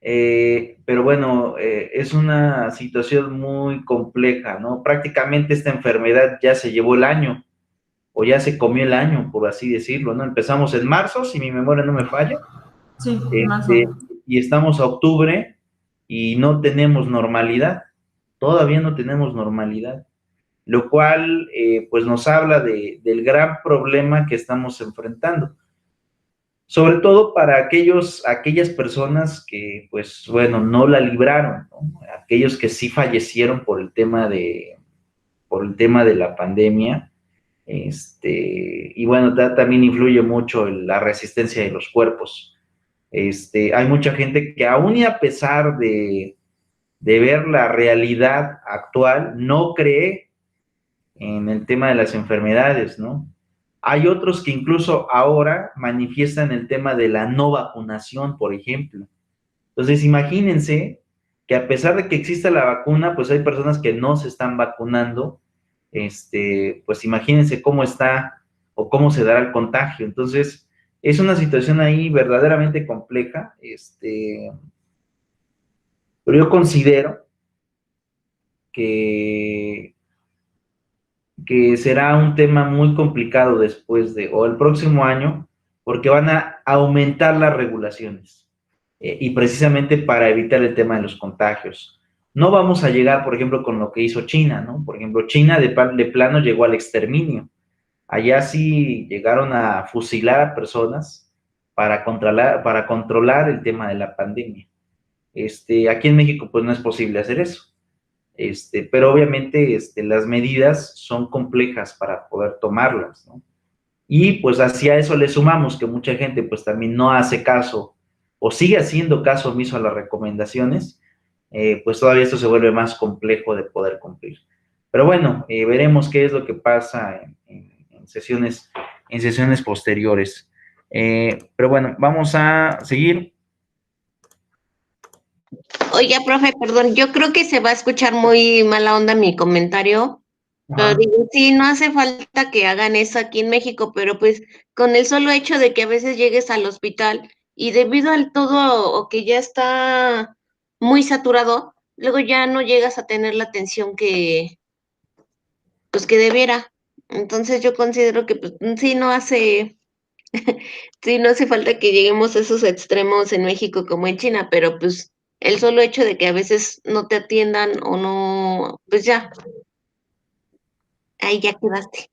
Pero bueno, es una situación muy compleja, ¿no? Prácticamente esta enfermedad ya se llevó el año, o ya se comió el año, por así decirlo, ¿no? Empezamos en marzo, si mi memoria no me falla, Sí, más o este, menos. y estamos a octubre y no tenemos normalidad, todavía no tenemos normalidad, lo cual pues nos habla del gran problema que estamos enfrentando. Sobre todo para aquellas personas que, pues, bueno, no la libraron, ¿no? Aquellos que sí fallecieron por el tema de la pandemia, y bueno, también influye mucho la resistencia de los cuerpos. Hay mucha gente que aún y a pesar de ver la realidad actual, no cree en el tema de las enfermedades, ¿no? Hay otros que incluso ahora manifiestan el tema de la no vacunación, por ejemplo. Entonces, imagínense que a pesar de que exista la vacuna, pues hay personas que no se están vacunando. Pues imagínense cómo está o cómo se dará el contagio. Entonces, es una situación ahí verdaderamente compleja. Pero yo considero que, que será un tema muy complicado después o el próximo año, porque van a aumentar las regulaciones, y precisamente para evitar el tema de los contagios. No vamos a llegar, por ejemplo, con lo que hizo China, ¿no? Por ejemplo, China de plano llegó al exterminio. Allá sí llegaron a fusilar a personas para controlar el tema de la pandemia. Aquí en México, pues no es posible hacer eso. Pero obviamente las medidas son complejas para poder tomarlas, ¿no? Y pues hacia eso le sumamos que mucha gente pues también no hace caso o sigue haciendo caso omiso a las recomendaciones, pues todavía esto se vuelve más complejo de poder cumplir. Pero bueno, veremos qué es lo que pasa en sesiones posteriores. Pero bueno, vamos a seguir. Oiga, profe, perdón, yo creo que se va a escuchar muy mala onda mi comentario, pero digo, sí, no hace falta que hagan eso aquí en México, pero pues con el solo hecho de que a veces llegues al hospital y debido al todo o que ya está muy saturado, luego ya no llegas a tener la atención pues que debiera. Entonces yo considero que pues sí no hace, sí no hace falta que lleguemos a esos extremos en México como en China, pero pues el solo hecho de que a veces no te atiendan o no, pues ya, ahí ya quedaste.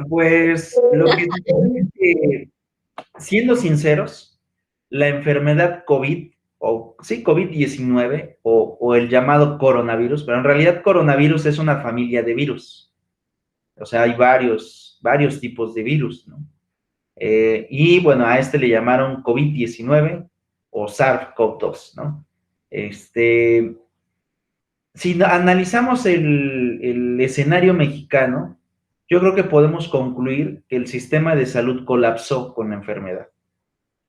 Pues lo que sucede es que, siendo sinceros, la enfermedad COVID, o sí, COVID-19, o el llamado coronavirus, pero en realidad coronavirus es una familia de virus. O sea, hay varios tipos de virus, ¿no? Y bueno, a le llamaron COVID-19 o SARS-CoV-2, ¿no? Si analizamos el escenario mexicano, yo creo que podemos concluir que el sistema de salud colapsó con la enfermedad.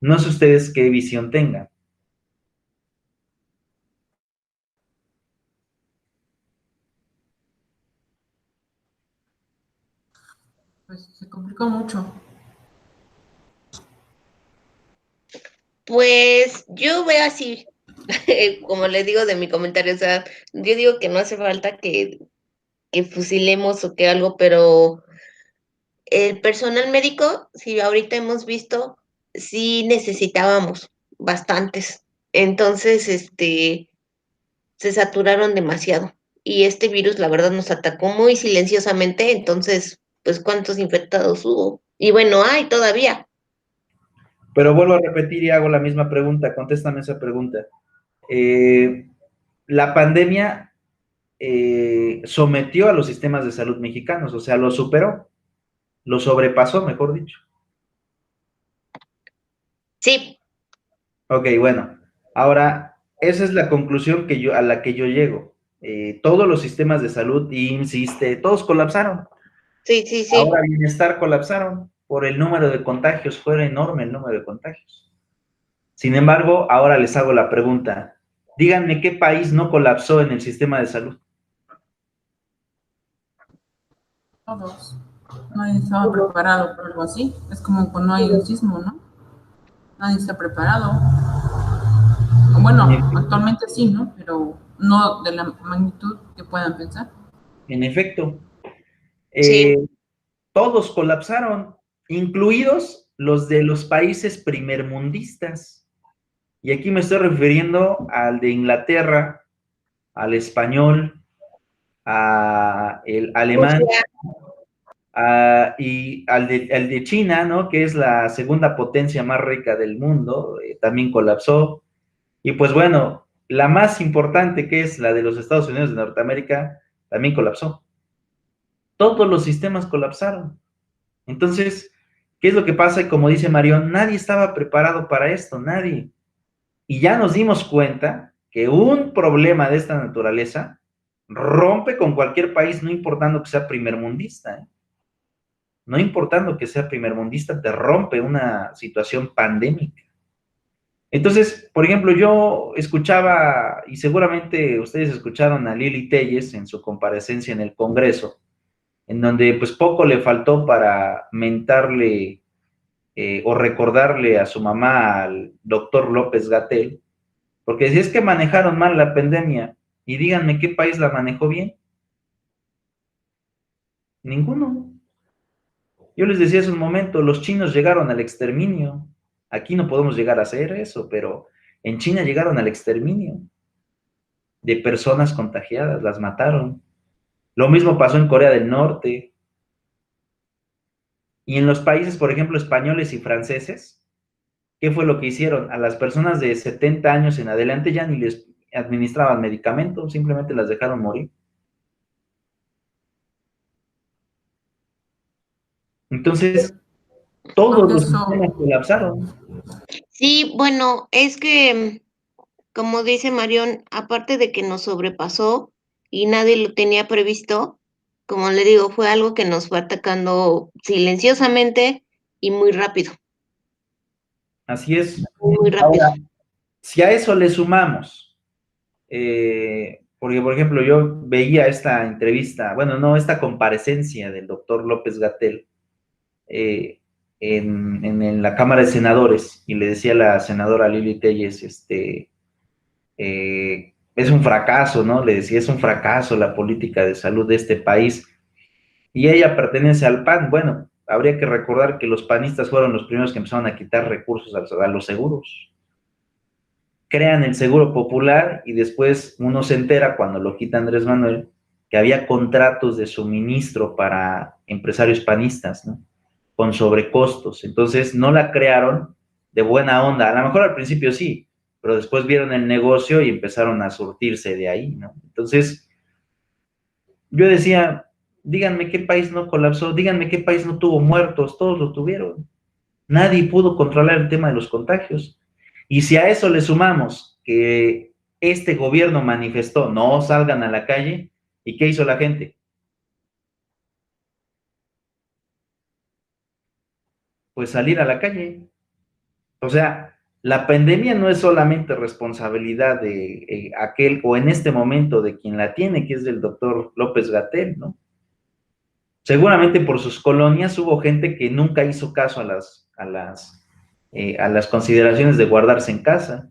No sé ustedes qué visión tengan. Pues se complicó mucho. Pues yo veo así, como le digo de mi comentario, o sea, yo digo que no hace falta que fusilemos o que algo, pero el personal médico, si ahorita hemos visto, sí necesitábamos bastantes. Entonces, se saturaron demasiado. Y este virus, la verdad, nos atacó muy silenciosamente. Entonces, pues, ¿cuántos infectados hubo? Y bueno, hay todavía. Pero vuelvo a repetir y hago la misma pregunta, contéstame esa pregunta. La pandemia sometió a los sistemas de salud mexicanos, o sea, lo superó, lo sobrepasó, mejor dicho. Sí. Ok, bueno, ahora, esa es la conclusión a la que yo llego. Todos los sistemas de salud, IMSS, todos colapsaron. Sí, sí, sí. Ahora Bienestar colapsaron por el número de contagios, fue enorme el número de contagios. Sin embargo, ahora les hago la pregunta, díganme qué país no colapsó en el sistema de salud. Todos. Nadie estaba preparado por algo así. Es como cuando hay un sismo, ¿no? Nadie está preparado. Bueno, actualmente sí, ¿no? Pero no de la magnitud que puedan pensar. En efecto, Sí. todos colapsaron, incluidos los de los países primermundistas. Y aquí me estoy refiriendo al de Inglaterra, al español, al alemán, y al de China, ¿no? Que es la segunda potencia más rica del mundo, también colapsó. Y pues bueno, la más importante, que es la de los Estados Unidos de Norteamérica, también colapsó. Todos los sistemas colapsaron. Entonces, ¿qué es lo que pasa? Y como dice Marión, nadie estaba preparado para esto, nadie. Y ya nos dimos cuenta que un problema de esta naturaleza rompe con cualquier país, no importando que sea primermundista, ¿eh? no importando que sea primermundista, te rompe una situación pandémica. Entonces, por ejemplo, yo escuchaba, y seguramente ustedes escucharon a Lili Telles en su comparecencia en el Congreso, en donde pues poco le faltó para mentarle o recordarle a su mamá, al doctor López-Gatell, porque si es que manejaron mal la pandemia, y díganme qué país la manejó bien. Ninguno. Yo les decía hace un momento, los chinos llegaron al exterminio. Aquí no podemos llegar a hacer eso, pero en China llegaron al exterminio de personas contagiadas, las mataron. Lo mismo pasó en Corea del Norte. Y en los países, por ejemplo, españoles y franceses, ¿qué fue lo que hicieron? A las personas de 70 años en adelante ya ni les administraban medicamentos, simplemente las dejaron morir. Entonces, todos Porque los eso, sistemas colapsaron. Sí, bueno, es que, como dice Marión, aparte de que nos sobrepasó y nadie lo tenía previsto, como le digo, fue algo que nos fue atacando silenciosamente y muy rápido, Así es. muy rápido. Ahora, si a eso le sumamos, porque por ejemplo yo veía esta entrevista, bueno, no, esta comparecencia del doctor López-Gatell en la Cámara de Senadores, y le decía a la senadora Lili Telles, es un fracaso, ¿no? Le decía, es un fracaso la política de salud de este país, y ella pertenece al PAN. Bueno, habría que recordar que los panistas fueron los primeros que empezaron a quitar recursos a los seguros. Crean el Seguro Popular y después uno se entera cuando lo quita Andrés Manuel que había contratos de suministro para empresarios panistas, ¿no? Con sobrecostos. Entonces no la crearon de buena onda. A lo mejor al principio sí, pero después vieron el negocio y empezaron a surtirse de ahí, ¿no? Entonces yo decía, díganme qué país no colapsó, díganme qué país no tuvo muertos, todos lo tuvieron. Nadie pudo controlar el tema de los contagios. Y si a eso le sumamos que este gobierno manifestó, no salgan a la calle, ¿y qué hizo la gente? Pues salir a la calle. O sea, la pandemia no es solamente responsabilidad de aquel, o en este momento de quien la tiene, que es del doctor López-Gatell, ¿no? Seguramente por sus colonias hubo gente que nunca hizo caso a las consideraciones de guardarse en casa.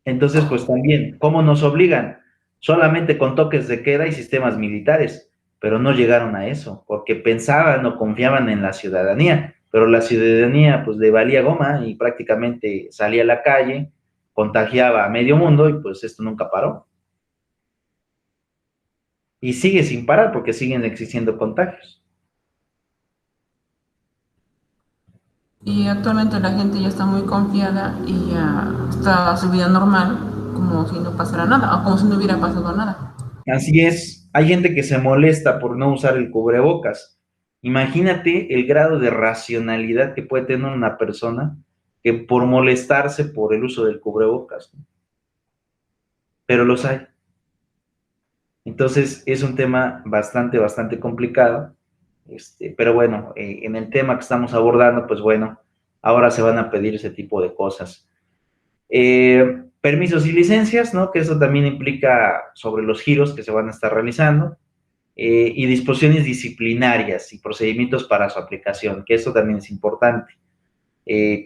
Entonces, pues también, ¿cómo nos obligan? Solamente con toques de queda y sistemas militares, pero no llegaron a eso, porque pensaban o confiaban en la ciudadanía, pero la ciudadanía pues le valía goma y prácticamente salía a la calle, contagiaba a medio mundo y pues esto nunca paró. Y sigue sin parar porque siguen existiendo contagios. y actualmente la gente ya está muy confiada y ya está su vida normal, como si no pasara nada, o como si no hubiera pasado nada. Así es, hay gente que se molesta por no usar el cubrebocas. Imagínate el grado de racionalidad que puede tener una persona que por molestarse por el uso del cubrebocas, ¿no? Pero los hay. Entonces es un tema bastante complicado, pero bueno, en el tema que estamos abordando, pues bueno, ahora se van a pedir ese tipo de cosas. Permisos y licencias, ¿no? Que eso también implica sobre los giros que se van a estar realizando, y disposiciones disciplinarias y procedimientos para su aplicación, que eso también es importante.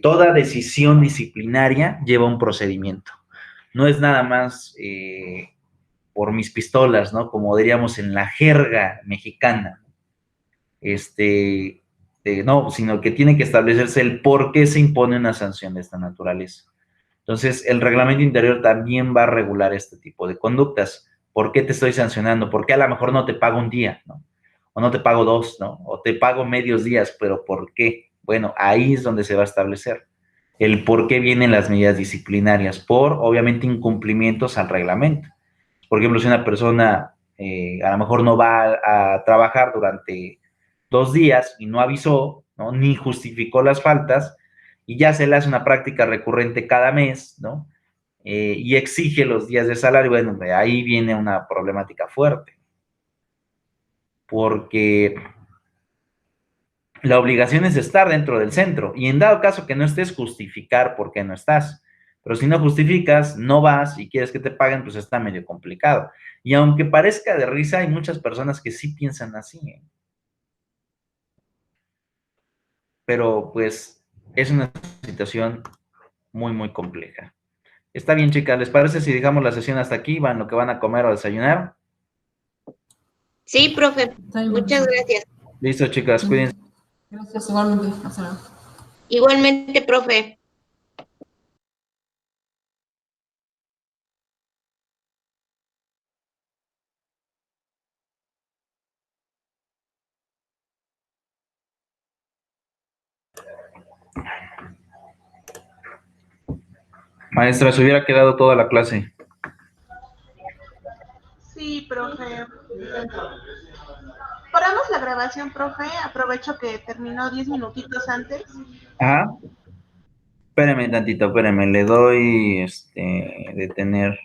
Toda decisión disciplinaria lleva un procedimiento. No es nada más por mis pistolas, ¿no? Como diríamos en la jerga mexicana. No, sino que tiene que establecerse el por qué se impone una sanción de esta naturaleza. Entonces, el reglamento interior también va a regular este tipo de conductas. ¿Por qué te estoy sancionando? ¿Por qué a lo mejor no te pago un día, ¿no? O no te pago dos, ¿no? O te pago medios días, pero ¿por qué? Bueno, ahí es donde se va a establecer el por qué vienen las medidas disciplinarias, por, obviamente, incumplimientos al reglamento. Por ejemplo, si una persona a lo mejor no va a trabajar durante 2 días y no avisó, ¿no? Ni justificó las faltas, y ya se le hace una práctica recurrente cada mes, ¿no? Y exige los días de salario, bueno, ahí viene una problemática fuerte. porque la obligación es estar dentro del centro, y en dado caso que no estés, justificar por qué no estás. Pero si no justificas, no vas y quieres que te paguen, pues está medio complicado. Y aunque parezca de risa, hay muchas personas que sí piensan así, ¿eh? Pero pues es una situación muy, muy compleja. Está bien, chicas, ¿les parece si dejamos la sesión hasta aquí? ¿Van lo que van a comer o a desayunar? Sí, profe. Está bien, Muchas profesor. gracias. Listo, chicas, cuídense. Gracias, igualmente. Hasta luego. Igualmente, profe. Maestra, se hubiera quedado toda la clase. Sí, profe. Paramos la grabación, profe. Aprovecho que terminó 10 minutitos antes. Ajá. Espérame tantito, espérame, le doy, detener.